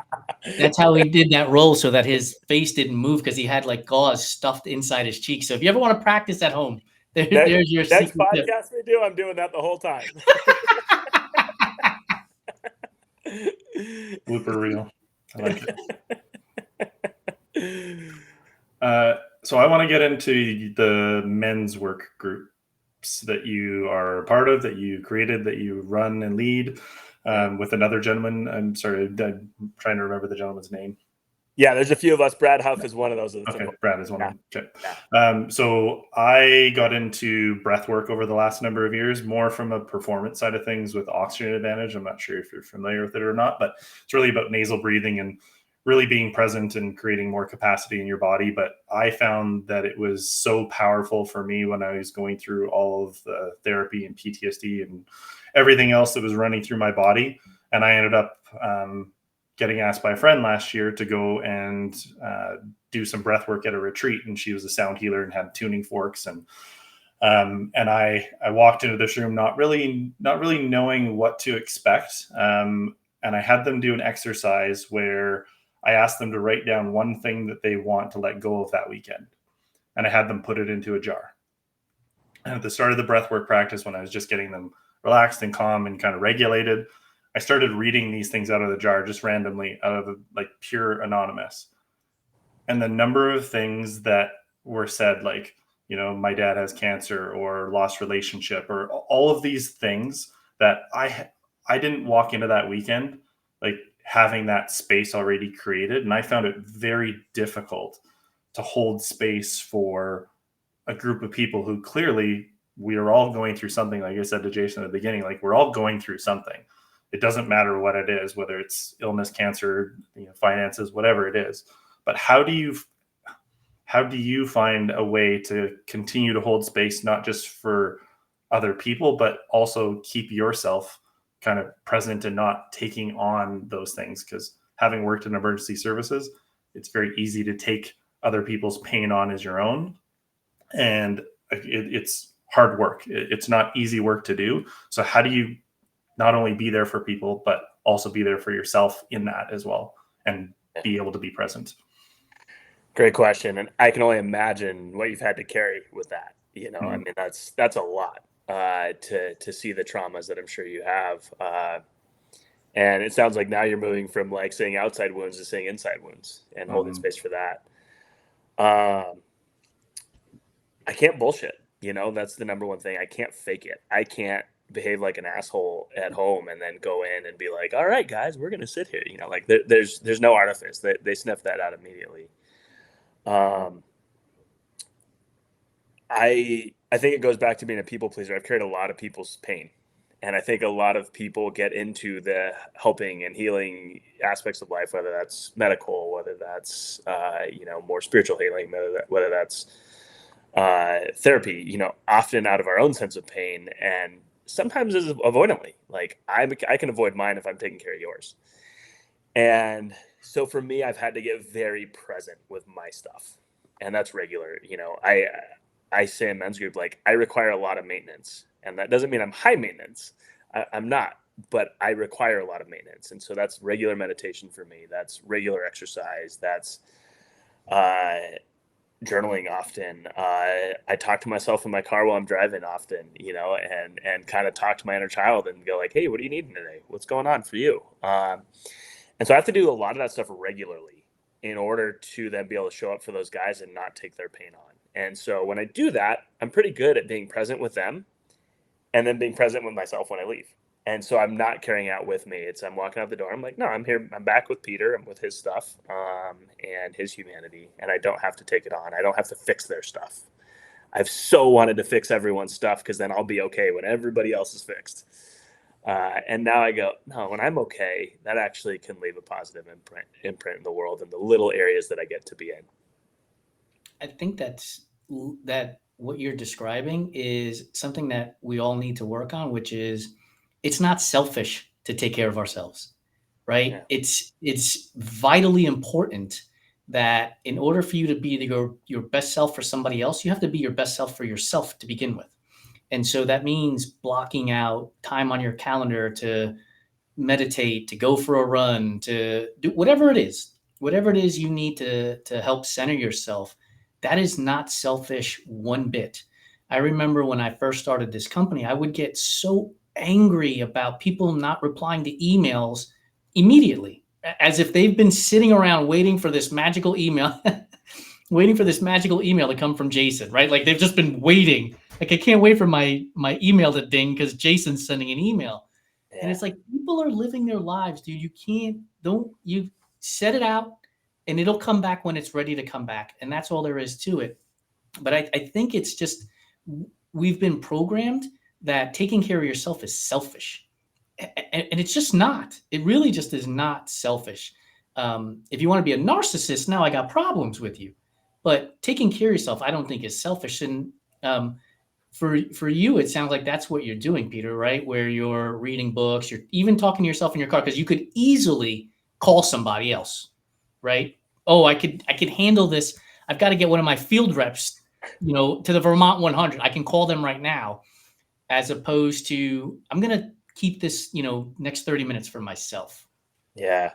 That's how he did that role so that his face didn't move because he had like gauze stuffed inside his cheeks. So if you ever want to practice at home, there's your next secret podcast we do. I'm doing that the whole time. Blooper reel. I like it. So I want to get into the men's work groups that you are a part of, that you created, that you run and lead with another gentleman. I'm sorry, I'm trying to remember the gentleman's name. Yeah, there's a few of us. Brad Huff is one of those. Okay, Brad is one of them. Okay. Yeah. So I got into breath work over the last number of years, more from a performance side of things with Oxygen Advantage. I'm not sure if you're familiar with it or not, but it's really about nasal breathing and really being present and creating more capacity in your body. But I found that it was so powerful for me when I was going through all of the therapy and PTSD and everything else that was running through my body. And I ended up getting asked by a friend last year to go and do some breath work at a retreat. And she was a sound healer and had tuning forks. And I walked into this room not really knowing what to expect. And I had them do an exercise where I asked them to write down one thing that they want to let go of that weekend. And I had them put it into a jar. And at the start of the breathwork practice, when I was just getting them relaxed and calm and kind of regulated, I started reading these things out of the jar just randomly, out of like pure anonymous. And the number of things that were said, like, my dad has cancer or lost relationship or all of these things that I didn't walk into that weekend like having that space already created. And I found it very difficult to hold space for a group of people who clearly we are all going through something. Like I said to Jason at the beginning, like we're all going through something. It doesn't matter what it is, whether it's illness, cancer, finances, whatever it is. But how do you find a way to continue to hold space, not just for other people, but also keep yourself kind of present and not taking on those things? Because having worked in emergency services, it's very easy to take other people's pain on as your own. And it's hard work. It's not easy work to do. So how do you not only be there for people, but also be there for yourself in that as well and be able to be present? Great question. And I can only imagine what you've had to carry with that. I mean, that's a lot to see the traumas that I'm sure you have. And it sounds like now you're moving from like saying outside wounds to saying inside wounds and holding space for that. I can't bullshit. That's the number one thing. I can't fake it. I can't behave like an asshole at home and then go in and be like, all right, guys, we're going to sit here. Like there's no artifice. They sniff that out immediately. I think it goes back to being a people pleaser. I've carried a lot of people's pain. And I think a lot of people get into the helping and healing aspects of life, whether that's medical, whether that's, more spiritual healing, whether that's therapy, often out of our own sense of pain, and sometimes is avoidantly. Like I can avoid mine if I'm taking care of yours. And so for me, I've had to get very present with my stuff, and that's regular. I say in men's group, like I require a lot of maintenance, and that doesn't mean I'm high maintenance. I'm not, but I require a lot of maintenance. And so that's regular meditation for me. That's regular exercise. That's journaling often. I talk to myself in my car while I'm driving often, and kind of talk to my inner child and go like, hey, what are you needing today? What's going on for you? And so I have to do a lot of that stuff regularly in order to then be able to show up for those guys and not take their pain on. And so when I do that, I'm pretty good at being present with them and then being present with myself when I leave. And so I'm not carrying out with me. I'm walking out the door. I'm like, no, I'm here. I'm back with Peter. I'm with his stuff and his humanity. And I don't have to take it on. I don't have to fix their stuff. I've so wanted to fix everyone's stuff because then I'll be okay when everybody else is fixed. And now I go, no, when I'm okay, that actually can leave a positive imprint in the world and the little areas that I get to be in. I think that what you're describing is something that we all need to work on, which is it's not selfish to take care of ourselves, right? Yeah. It's vitally important that in order for you to be your best self for somebody else, you have to be your best self for yourself to begin with. And so that means blocking out time on your calendar to meditate, to go for a run, to do whatever it is you need to help center yourself. That is not selfish one bit. I remember when I first started this company, I would get so angry about people not replying to emails immediately, as if they've been sitting around waiting for this magical email, to come from Jason, right? Like they've just been waiting. Like I can't wait for my email to ding because Jason's sending an email. Yeah. And it's like people are living their lives, dude. You set it out and it'll come back when it's ready to come back. And that's all there is to it. But I think it's just, we've been programmed that taking care of yourself is selfish. And it's just not. It really just is not selfish. If you want to be a narcissist, now I got problems with you. But taking care of yourself, I don't think is selfish. And for you, it sounds like that's what you're doing, Peter, right? Where you're reading books, you're even talking to yourself in your car, because you could easily call somebody else, right? Oh, I could handle this. I've got to get one of my field reps, to the Vermont 100. I can call them right now, as opposed to I'm going to keep this, next 30 minutes for myself. Yeah.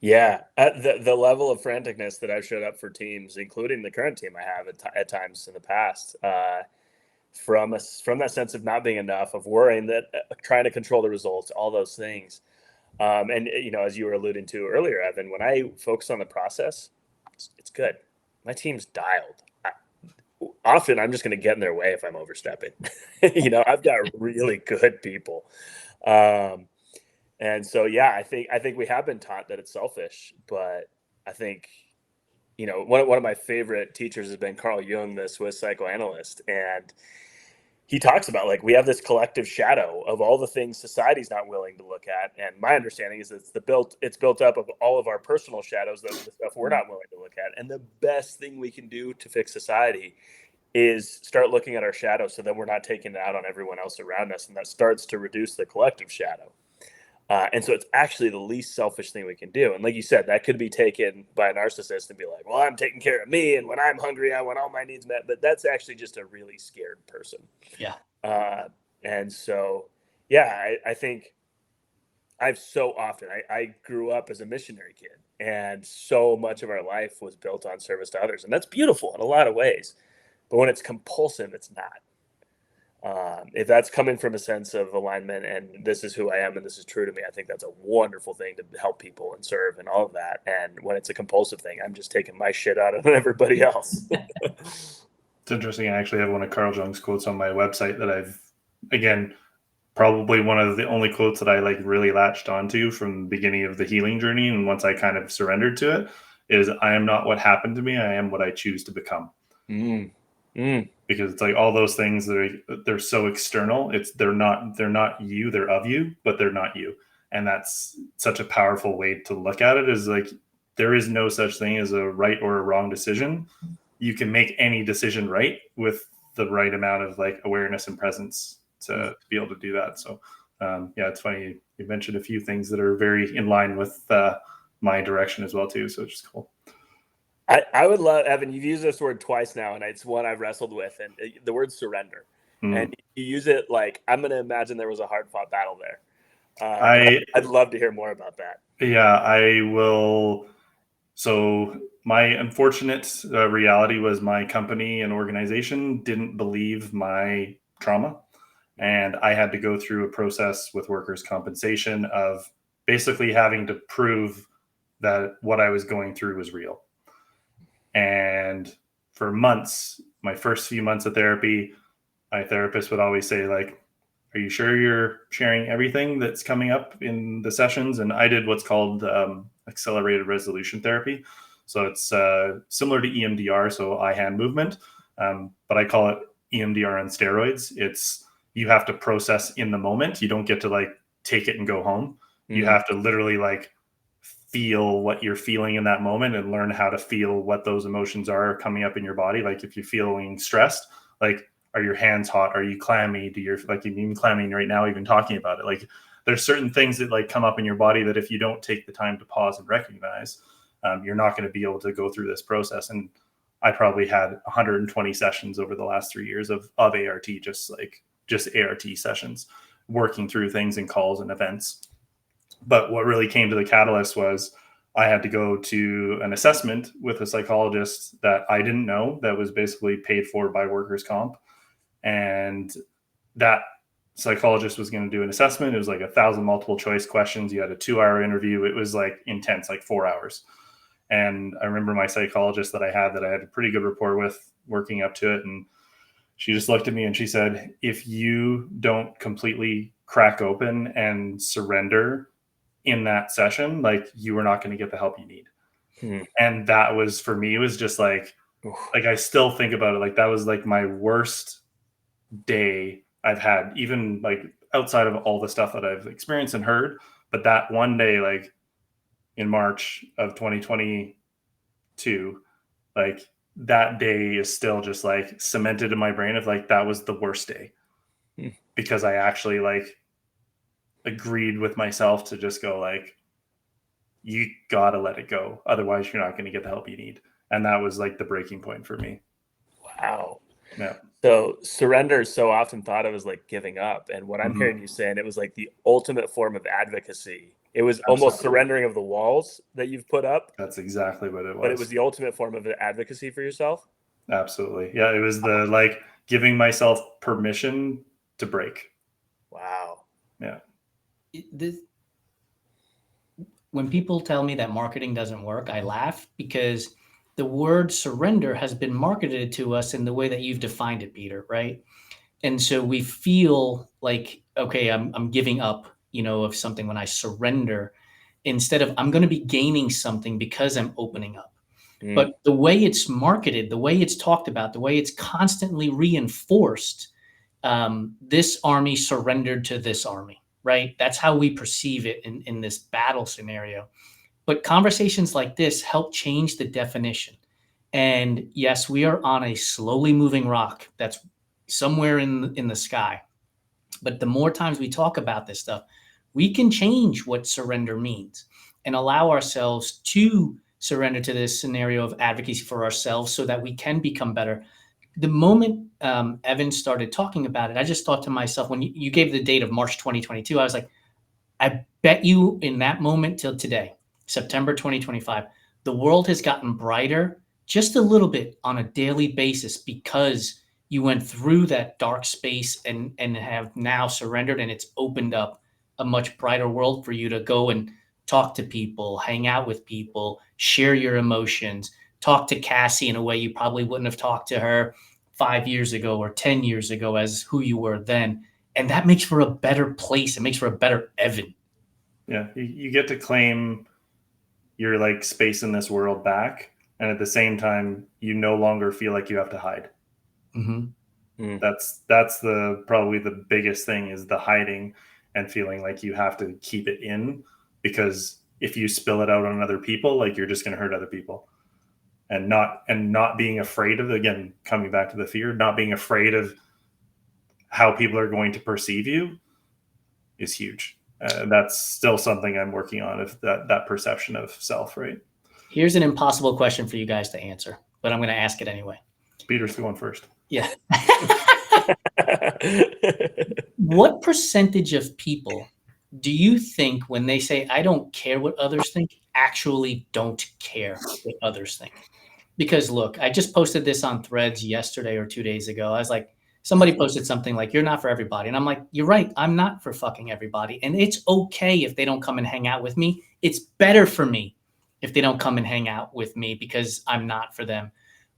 Yeah. At the level of franticness that I've showed up for teams, including the current team I have at times in the past, from that sense of not being enough, of worrying, that trying to control the results, all those things. And as you were alluding to earlier, Evan, when I focus on the process, it's good. My team's dialed. Often I'm just going to get in their way if I'm overstepping. I've got really good people. And so, yeah, I think we have been taught that it's selfish, but I think, one of my favorite teachers has been Carl Jung, the Swiss psychoanalyst. And he talks about, like, we have this collective shadow of all the things society's not willing to look at. And my understanding is it's built up of all of our personal shadows, the stuff we're not willing to look at. And the best thing we can do to fix society is start looking at our shadow so that we're not taking it out on everyone else around us. And that starts to reduce the collective shadow. And so it's actually the least selfish thing we can do. And like you said, that could be taken by a narcissist and be like, well, I'm taking care of me. And when I'm hungry, I want all my needs met. But that's actually just a really scared person. Yeah. And so, yeah, I think I grew up as a missionary kid. And so much of our life was built on service to others. And that's beautiful in a lot of ways. But when it's compulsive, it's not. If that's coming from a sense of alignment and this is who I am and this is true to me, I think that's a wonderful thing to help people and serve and all of that. And when it's a compulsive thing, I'm just taking my shit out of everybody else. It's interesting. I actually have one of Carl Jung's quotes on my website that I've, again, probably one of the only quotes that I like really latched onto from the beginning of the healing journey. And once I kind of surrendered to it is, I am not what happened to me. I am what I choose to become. Because it's like all those things that they're so external. They're not you, they're of you, but they're not you. And that's such a powerful way to look at it, is like, there is no such thing as a right or a wrong decision. You can make any decision right with the right amount of like awareness and presence to be able to do that. So yeah, it's funny. You mentioned a few things that are very in line with my direction as well too. So it's just cool. I would love, Evan, you've used this word twice now, and it's one I've wrestled with, and the word surrender. And you use it like, I'm going to imagine there was a hard fought battle there. I'd love to hear more about that. Yeah, I will. So my unfortunate reality was my company and organization didn't believe my trauma. And I had to go through a process with workers' compensation of basically having to prove that what I was going through was real. And for months, my first few months of therapy, my therapist would always say, like, are you sure you're sharing everything that's coming up in the sessions? And I did what's called accelerated resolution therapy. So it's similar to EMDR, so eye hand movement, but I call it EMDR on steroids. It's, you have to process in the moment. You don't get to like take it and go home. You have to literally like feel what you're feeling in that moment and learn how to feel what those emotions are coming up in your body. Like if you're feeling stressed, like, are your hands hot? Are you clammy? Do you like, you're even clammy right now, even talking about it? Like there's certain things that like come up in your body that if you don't take the time to pause and recognize, you're not going to be able to go through this process. And I probably had 120 sessions over the last 3 years of ART, just ART sessions, working through things in calls and events. But what really came to the catalyst was I had to go to an assessment with a psychologist that I didn't know, that was basically paid for by workers' comp. And that psychologist was going to do an assessment. It was like 1,000 multiple choice questions. You had a 2-hour interview. It was like intense, like 4 hours. And I remember my psychologist that I had a pretty good rapport with, working up to it. And she just looked at me and she said, if you don't completely crack open and surrender in that session, like, you are not going to get the help you need. And that was, for me, it was just like I still think about it. Like that was like my worst day I've had, even like outside of all the stuff that I've experienced and heard. But that one day, like in March of 2022, like that day is still just like cemented in my brain of like, that was the worst day because I actually like agreed with myself to just go like, you gotta let it go. Otherwise you're not going to get the help you need. And that was like the breaking point for me. Wow. Yeah. So surrender is so often thought of as like giving up. And what I'm hearing you saying, it was like the ultimate form of advocacy. It was almost surrendering of the walls that you've put up. That's exactly what it was. But it was the ultimate form of advocacy for yourself. Absolutely. Yeah. It was the like giving myself permission to break. Wow. Yeah. When people tell me that marketing doesn't work, I laugh because the word surrender has been marketed to us in the way that you've defined it, Peter, right? And so we feel like, okay, I'm giving up, of something when I surrender, instead of I'm going to be gaining something because I'm opening up. But the way it's marketed, the way it's talked about, the way it's constantly reinforced, this army surrendered to this army, right? That's how we perceive it in this battle scenario. But conversations like this help change the definition. And yes, we are on a slowly moving rock that's somewhere in the sky. But the more times we talk about this stuff, we can change what surrender means and allow ourselves to surrender to this scenario of advocacy for ourselves so that we can become better. The moment Evan started talking about it, I just thought to myself, when you gave the date of March 2022, I was like, I bet you in that moment till today, September 2025, the world has gotten brighter just a little bit on a daily basis because You went through that dark space and have now surrendered, and it's opened up a much brighter world for you to go and talk to people, hang out with people, share your emotions, talk to Cassie in a way you probably wouldn't have talked to her 5 years ago or 10 years ago as who you were then. And that makes for a better place. It makes for a better Evan. Yeah. You get to claim your like space in this world back. And at the same time, you no longer feel like you have to hide. Mm-hmm. That's the probably the biggest thing, is the hiding and feeling like you have to keep it in, because if you spill it out on other people, like you're just going to hurt other people. And not being afraid of, again, coming back to the fear, not being afraid of how people are going to perceive you is huge. That's still something I'm working on, if that perception of self, right? Here's an impossible question for you guys to answer, but I'm going to ask it anyway. Peter's going first. Yeah. What percentage of people do you think, when they say, I don't care what others think, actually don't care what others think? Because look, I just posted this on Threads yesterday or 2 days ago. I was like, somebody posted something like, you're not for everybody. And I'm like, you're right. I'm not for fucking everybody. And it's okay if they don't come and hang out with me. It's better for me if they don't come and hang out with me, because I'm not for them.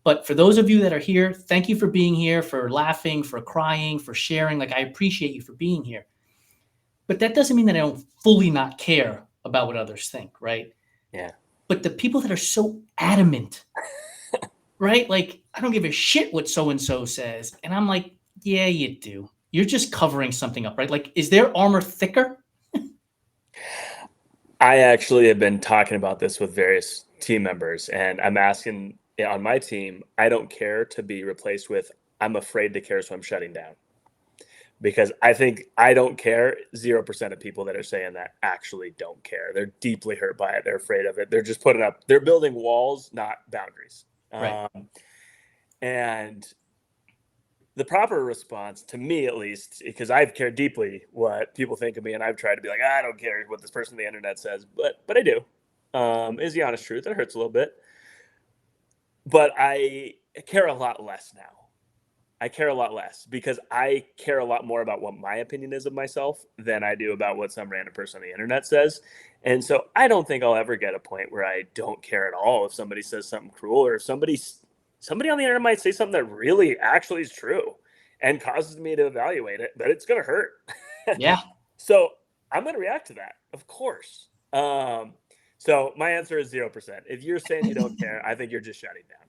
But for those of you that are here, thank you for being here, for laughing, for crying, for sharing. Like, I appreciate you for being here. But that doesn't mean that I don't fully not care about what others think, right? Yeah. But the people that are so adamant, right? Like, I don't give a shit what so-and-so says. And I'm like, yeah, you do. You're just covering something up, right? Like, is their armor thicker? I actually have been talking about this with various team members, and I'm asking on my team, I don't care to be replaced with, I'm afraid to care, so I'm shutting down. Because I think I don't care, 0% of people that are saying that actually don't care. They're deeply hurt by it. They're afraid of it. They're just putting up, they're building walls, not boundaries. Right. And the proper response, to me at least, because I've cared deeply what people think of me, and I've tried to be like, I don't care what this person on the internet says, but I do, is the honest truth. It hurts a little bit. But I care a lot less now. I care a lot less because I care a lot more about what my opinion is of myself than I do about what some random person on the internet says. And so I don't think I'll ever get a point where I don't care at all if somebody says something cruel, or if somebody on the internet might say something that really actually is true and causes me to evaluate it, but it's going to hurt. Yeah. So I'm going to react to that, of course. So my answer is 0%. If you're saying you don't care, I think you're just shutting down.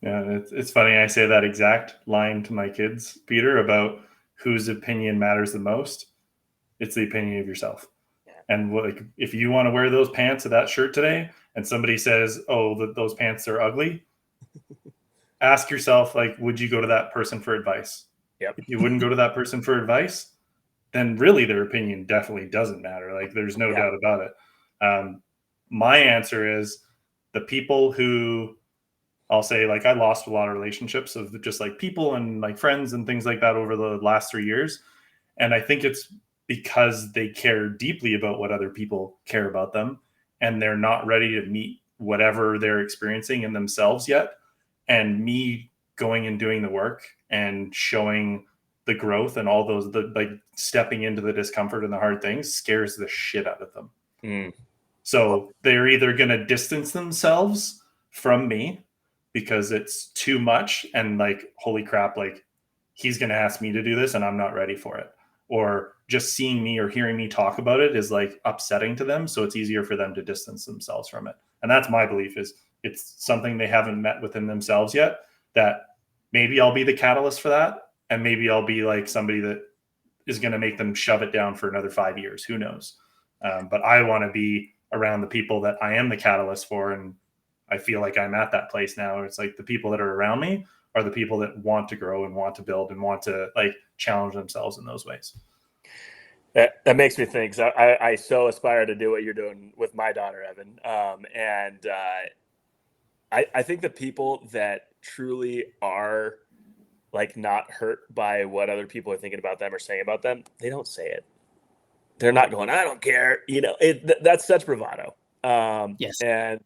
Yeah, it's funny. I say that exact line to my kids, Peter, about whose opinion matters the most. It's the opinion of yourself. Yeah. And like, if you want to wear those pants or that shirt today, and somebody says, "Oh, those pants are ugly," ask yourself, like, would you go to that person for advice? Yep. If you wouldn't go to that person for advice, then really their opinion definitely doesn't matter. Like, there's no doubt about it. My answer is the people who, I'll say, like, I lost a lot of relationships of just like people and like friends and things like that over the last 3 years. And I think it's because they care deeply about what other people care about them, and they're not ready to meet whatever they're experiencing in themselves yet. And me going and doing the work and showing the growth and all those, like stepping into the discomfort and the hard things, scares the shit out of them. So they're either going to distance themselves from me because it's too much, and like, holy crap, like, he's going to ask me to do this and I'm not ready for it. Or just seeing me or hearing me talk about it is like upsetting to them. So it's easier for them to distance themselves from it. And that's my belief, is it's something they haven't met within themselves yet, that maybe I'll be the catalyst for that. And maybe I'll be like somebody that is going to make them shove it down for another 5 years. Who knows? But I want to be around the people that I am the catalyst for. And I feel like I'm at that place now. It's like the people that are around me are the people that want to grow and want to build and want to like challenge themselves in those ways. That makes me think. So I so aspire to do what you're doing with my daughter, Evan. I think the people that truly are like not hurt by what other people are thinking about them or saying about them, they don't say it. They're not going, I don't care. You know, that's such bravado. Yes. And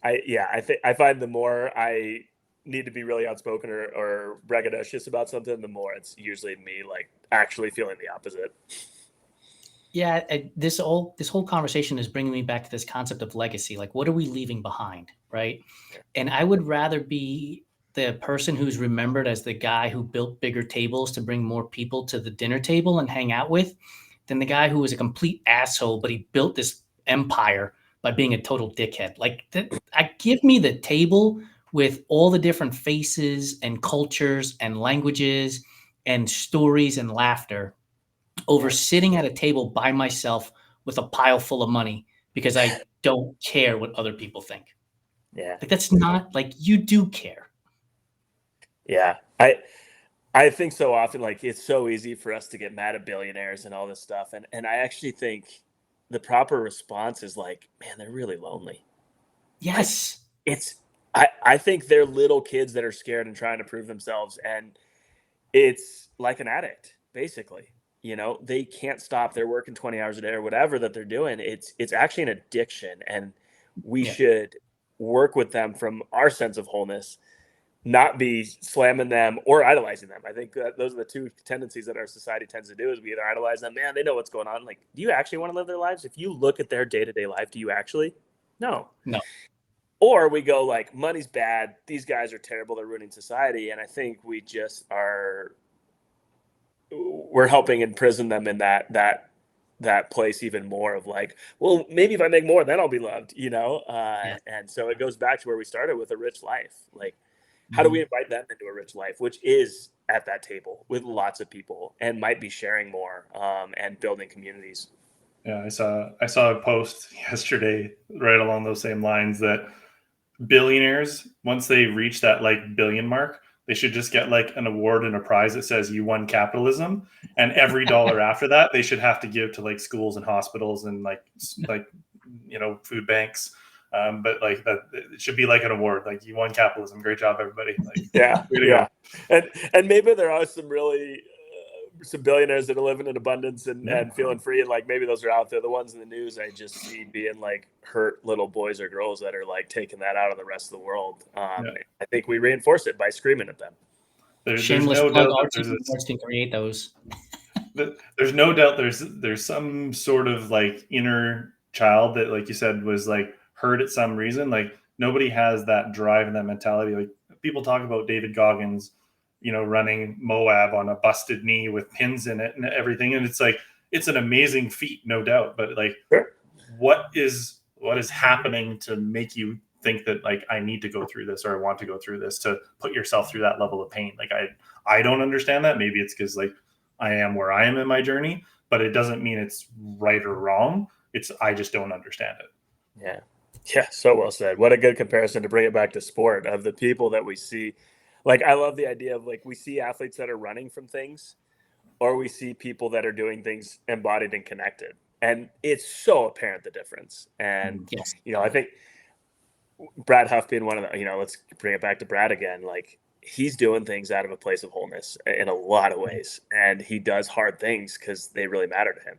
I find the more I need to be really outspoken or braggadocious about something, the more it's usually me like actually feeling the opposite. Yeah, this whole conversation is bringing me back to this concept of legacy. Like, what are we leaving behind, right? Yeah. And I would rather be the person who's remembered as the guy who built bigger tables to bring more people to the dinner table and hang out with, than the guy who was a complete asshole, but he built this empire by being a total dickhead. Like, give me the table with all the different faces and cultures and languages and stories and laughter over sitting at a table by myself with a pile full of money because I don't care what other people think. Yeah. Like, that's not like, you do care. Yeah. I think so often, like, it's so easy for us to get mad at billionaires and all this stuff. And I actually think the proper response is like, man, they're really lonely. Yes. I think they're little kids that are scared and trying to prove themselves. And it's like an addict, basically. You know, they can't stop. They're working 20 hours a day or whatever that they're doing. It's actually an addiction. And we should work with them from our sense of wholeness, not be slamming them or idolizing them. I think that those are the two tendencies that our society tends to do, is we either idolize them, man, they know what's going on. Like, do you actually want to live their lives? If you look at their day-to-day life, do you actually? No. Or we go like, money's bad. These guys are terrible. They're ruining society. And I think we just we're helping imprison them in that place even more of like, well, maybe if I make more, then I'll be loved, you know? And so it goes back to where we started with a rich life. Like, how do we invite them into a rich life, which is at that table with lots of people and might be sharing more and building communities? Yeah, I saw a post yesterday right along those same lines that billionaires, once they reach that like billion mark, they should just get like an award and a prize that says you won capitalism, and every dollar after that they should have to give to like schools and hospitals and like you know, food banks. But like that, it should be like an award, like you won capitalism, great job everybody. Like, yeah. And maybe there are some really some billionaires that are living in abundance and feeling free, and like maybe those are out there. The ones in the news I just see being like hurt little boys or girls that are like taking that out of the rest of the world. I think we reinforce it by screaming at them. Shameless plug, our team can create those. There's no doubt there's some sort of like inner child that, like you said, was like hurt at some reason. Like, nobody has that drive and that mentality. Like, people talk about David Goggins, you know, running Moab on a busted knee with pins in it and everything. And it's like, it's an amazing feat, no doubt. But like, what is happening to make you think that like, I need to go through this, or I want to go through this, to put yourself through that level of pain? Like, I don't understand that. Maybe it's because like I am where I am in my journey, but it doesn't mean it's right or wrong. I just don't understand it. Yeah. So well said. What a good comparison to bring it back to sport, of the people that we see. Like, I love the idea of like, we see athletes that are running from things, or we see people that are doing things embodied and connected. And it's so apparent, the difference. And, you know, I think Brad Huff being one of the, you know, let's bring it back to Brad again. Like, he's doing things out of a place of wholeness in a lot of ways. And he does hard things because they really matter to him,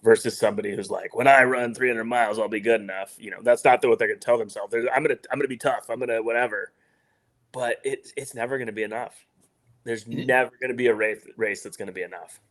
versus somebody who's like, when I run 300 miles, I'll be good enough. You know, that's not what they're going to tell themselves. I'm going to be tough. I'm going to whatever. But it's never going to be enough. There's never going to be a race that's going to be enough.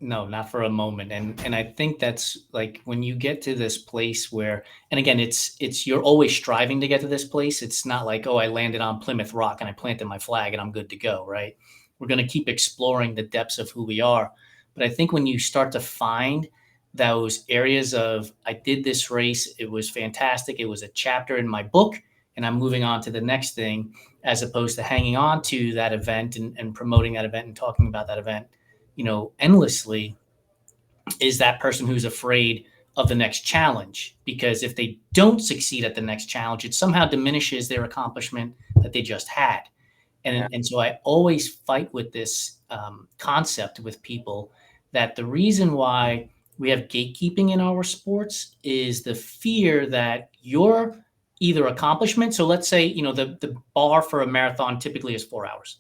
No, not for a moment. And I think that's like, when you get to this place where, and again, it's you're always striving to get to this place. It's not like, oh, I landed on Plymouth Rock and I planted my flag and I'm good to go, right? We're going to keep exploring the depths of who we are. But I think when you start to find those areas of, I did this race, it was fantastic, it was a chapter in my book, and I'm moving on to the next thing, as opposed to hanging on to that event and promoting that event and talking about that event, you know, endlessly, is that person who's afraid of the next challenge. Because if they don't succeed at the next challenge, it somehow diminishes their accomplishment that they just had. And so I always fight with this concept with people, that the reason why we have gatekeeping in our sports is the fear that your either accomplishment. So let's say, you know, the bar for a marathon typically is 4 hours.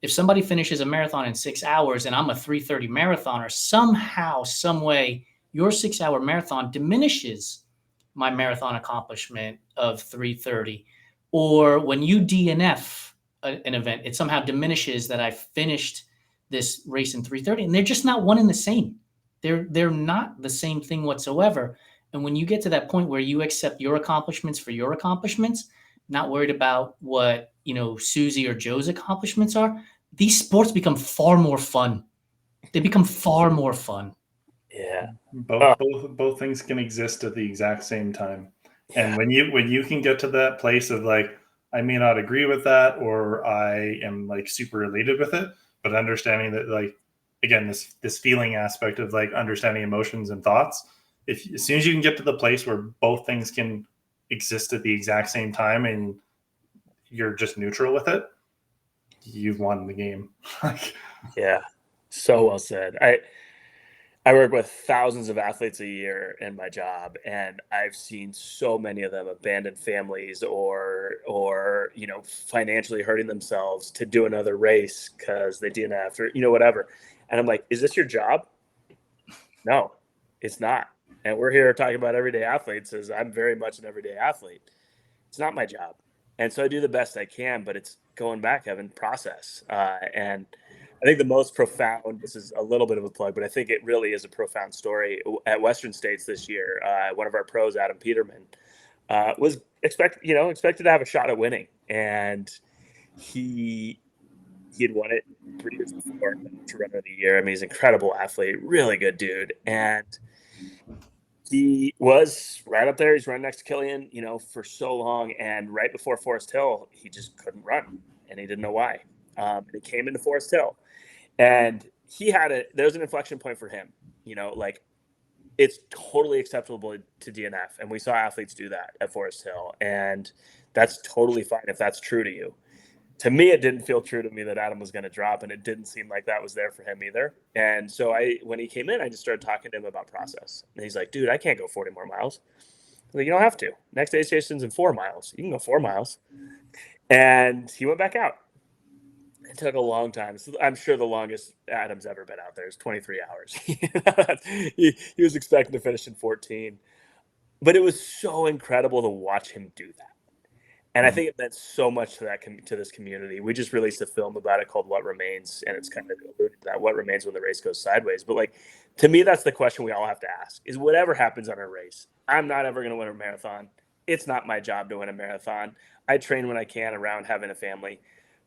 If somebody finishes a marathon in 6 hours and I'm a 3:30 marathoner, somehow, some way, your 6 hour marathon diminishes my marathon accomplishment of 3:30. Or when you DNF an event, it somehow diminishes that I finished this race in 3:30, and they're just not one and the same. They're not the same thing whatsoever. And when you get to that point where you accept your accomplishments for your accomplishments, not worried about what, Susie or Joe's accomplishments are, these sports become far more fun. They become far more fun. Yeah. Both things can exist at the exact same time. And when you can get to that place of like, I may not agree with that, or I am like super elated with it, but understanding that, like, again, this feeling aspect of like understanding emotions and thoughts, if as soon as you can get to the place where both things can exist at the exact same time and you're just neutral with it, you've won the game. Yeah, so well said. I work with thousands of athletes a year in my job, and I've seen so many of them abandon families or financially hurting themselves to do another race because they didn't have to, whatever. And I'm like, is this your job? No, it's not. And we're here talking about everyday athletes, as I'm very much an everyday athlete. It's not my job. And so I do the best I can, but it's going back, having process. And I think the most profound, this is a little bit of a plug, but I think it really is a profound story. At Western States this year, one of our pros, Adam Peterman, was expected to have a shot at winning. And he had won it 3 years before to runner of the year. I mean, he's an incredible athlete, really good dude. And he was right up there. He's running next to Killian, for so long. And right before Forest Hill, he just couldn't run, and he didn't know why. And he came into Forest Hill, and there's an inflection point for him. Like, it's totally acceptable to DNF, and we saw athletes do that at Forest Hill, and that's totally fine if that's true to you. To me, it didn't feel true to me that Adam was going to drop, and it didn't seem like that was there for him either. And so when he came in, I just started talking to him about process. And he's like, dude, I can't go 40 more miles. I'm like, you don't have to. Next aid station's in 4 miles. You can go 4 miles. And he went back out. It took a long time. I'm sure the longest Adam's ever been out there is 23 hours. he was expecting to finish in 14. But it was so incredible to watch him do that. And I think it meant so much to this community. We just released a film about it called What Remains, and it's kind of alluded to that, what remains when the race goes sideways. But like, to me, that's the question we all have to ask, is whatever happens on a race, I'm not ever going to win a marathon. It's not my job to win a marathon. I train when I can around having a family.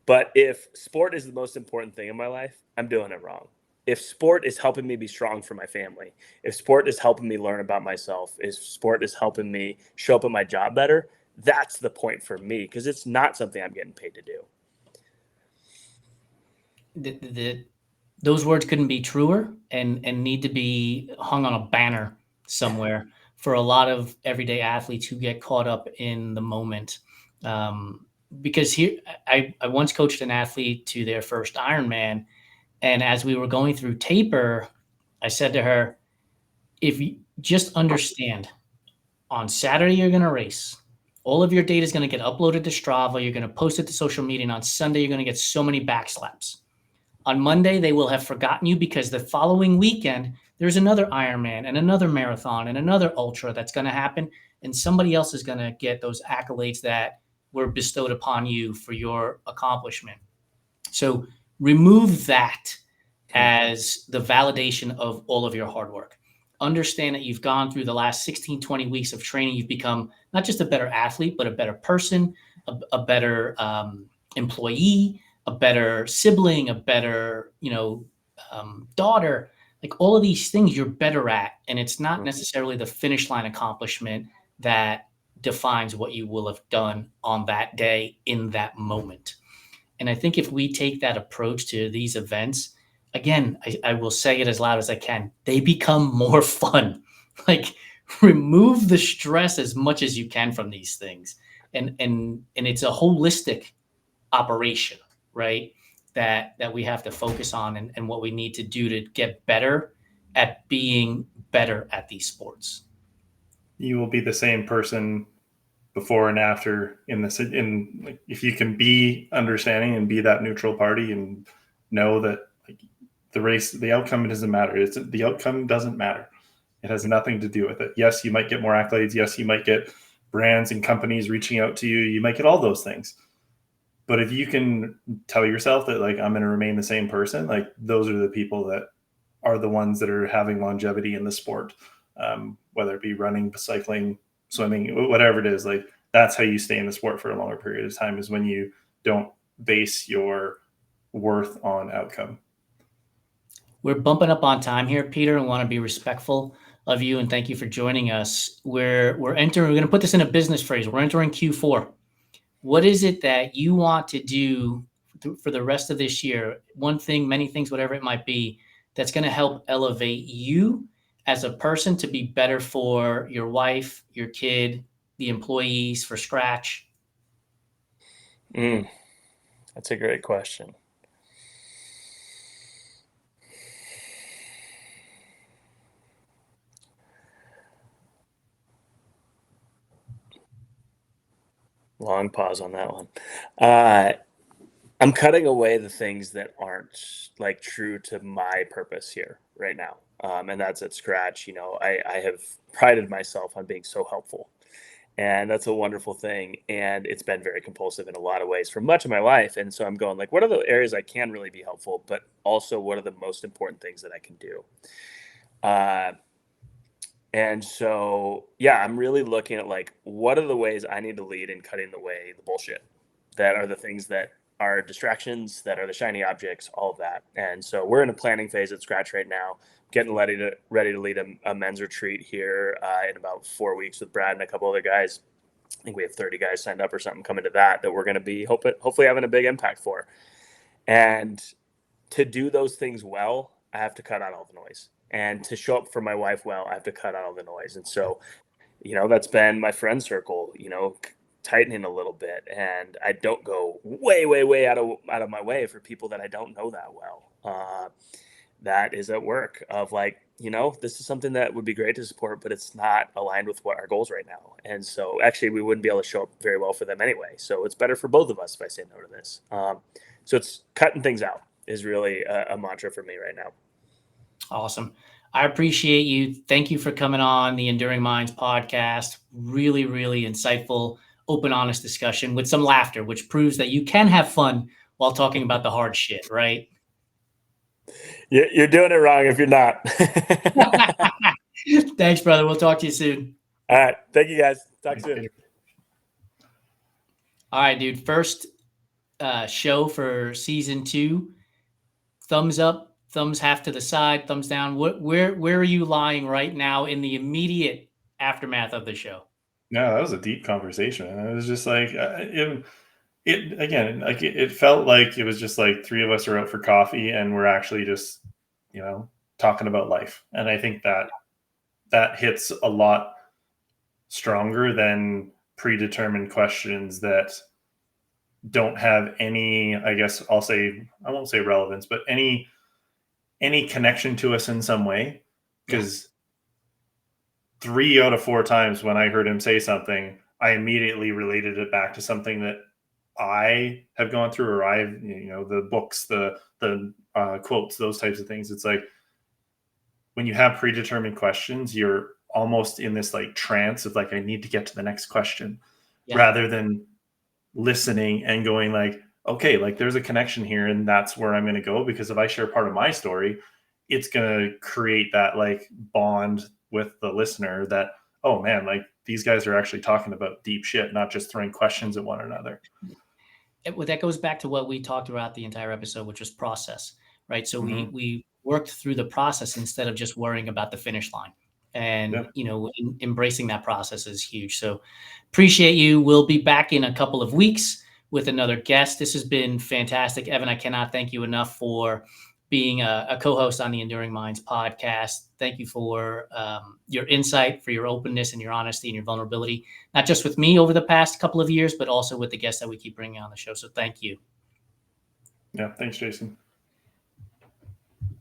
But if sport is the most important thing in my life, I'm doing it wrong. If sport is helping me be strong for my family, if sport is helping me learn about myself, if sport is helping me show up at my job better, that's the point for me, because it's not something I'm getting paid to do. Those words couldn't be truer and need to be hung on a banner somewhere for a lot of everyday athletes who get caught up in the moment. Because here, I once coached an athlete to their first Ironman, and as we were going through taper, I said to her, if you just understand, on Saturday you're going to race. All of your data is going to get uploaded to Strava. You're going to post it to social media. And on Sunday, you're going to get so many backslaps. On Monday, they will have forgotten you because the following weekend, there's another Ironman and another marathon and another ultra that's going to happen. And somebody else is going to get those accolades that were bestowed upon you for your accomplishment. So remove that as the validation of all of your hard work. Understand that you've gone through the last 16, 20 weeks of training. You've become not just a better athlete, but a better person, a better employee, a better sibling, a better, daughter. Like, all of these things you're better at. And it's not necessarily the finish line accomplishment that defines what you will have done on that day in that moment. And I think if we take that approach to these events, again, I will say it as loud as I can, they become more fun. Like, remove the stress as much as you can from these things. And it's a holistic operation, right? That we have to focus on and what we need to do to get better at being better at these sports. You will be the same person before and after if you can be understanding and be that neutral party and know that, like, the race, the outcome, it doesn't matter. The outcome doesn't matter. It has nothing to do with it. Yes, you might get more accolades. Yes, you might get brands and companies reaching out to you. You might get all those things. But if you can tell yourself that, like, I'm going to remain the same person, like, those are the people that are the ones that are having longevity in the sport, whether it be running, cycling, swimming, whatever it is. Like, that's how you stay in the sport for a longer period of time, is when you don't base your worth on outcome. We're bumping up on time here, Peter, and want to be respectful of you, and thank you for joining us. We're going to put this in a business phrase. We're entering Q4. What is it that you want to do for the rest of this year? One thing, many things, whatever it might be, that's going to help elevate you as a person to be better for your wife, your kid, the employees, for Skratch? That's a great question. Long pause on that one. I'm cutting away the things that aren't like true to my purpose here right now. And that's at Skratch. I have prided myself on being so helpful, and that's a wonderful thing. And it's been very compulsive in a lot of ways for much of my life. And so I'm going, like, what are the areas I can really be helpful, but also what are the most important things that I can do? And so, yeah, I'm really looking at, like, what are the ways I need to lead in cutting away the bullshit that are the things that are distractions, that are the shiny objects, all of that. And so we're in a planning phase at Skratch right now, getting ready to lead a men's retreat here in about 4 weeks with Brad and a couple other guys. I think we have 30 guys signed up or something coming to that we're going to be hopefully having a big impact for. And to do those things well, I have to cut out all the noise. And to show up for my wife well, I have to cut out all the noise. And so, that's been my friend circle, tightening a little bit. And I don't go way, way, way out of my way for people that I don't know that well. That is at work of, like, this is something that would be great to support, but it's not aligned with what our goals right now. And so actually we wouldn't be able to show up very well for them anyway. So it's better for both of us if I say no to this. So it's cutting things out is really a mantra for me right now. Awesome. I appreciate you. Thank you for coming on the Enduring Minds podcast. Really, really insightful, open, honest discussion with some laughter, which proves that you can have fun while talking about the hard shit, right? You're doing it wrong if you're not. Thanks, brother. We'll talk to you soon. All right. Thank you, guys. Talk soon. All right, dude. First show for season 2. Thumbs up, thumbs half to the side, thumbs down. Where are you lying right now in the immediate aftermath of the show? No, that was a deep conversation. And it was just like, it felt like it was just like 3 of us are out for coffee and we're actually just, talking about life. And I think that hits a lot stronger than predetermined questions that don't have any, I guess I won't say relevance, but any connection to us in some way. Because 3 out of 4 times when I heard him say something, I immediately related it back to something that I have gone through, or I've, the books, the quotes, those types of things. It's like, when you have predetermined questions, you're almost in this like trance of like, I need to get to the next question, rather than listening and going like, okay, like there's a connection here and that's where I'm going to go. Because if I share part of my story, it's going to create that like bond with the listener that, oh man, like these guys are actually talking about deep shit, not just throwing questions at one another. That goes back to what we talked about the entire episode, which was process, right? So we worked through the process instead of just worrying about the finish line. And, embracing that process is huge. So appreciate you. We'll be back in a couple of weeks with another guest. This has been fantastic. Evan, I cannot thank you enough for being a co-host on the Enduring Minds podcast. Thank you for your insight, for your openness and your honesty and your vulnerability, not just with me over the past couple of years, but also with the guests that we keep bringing on the show. So thank you. Yeah. Thanks, Jason.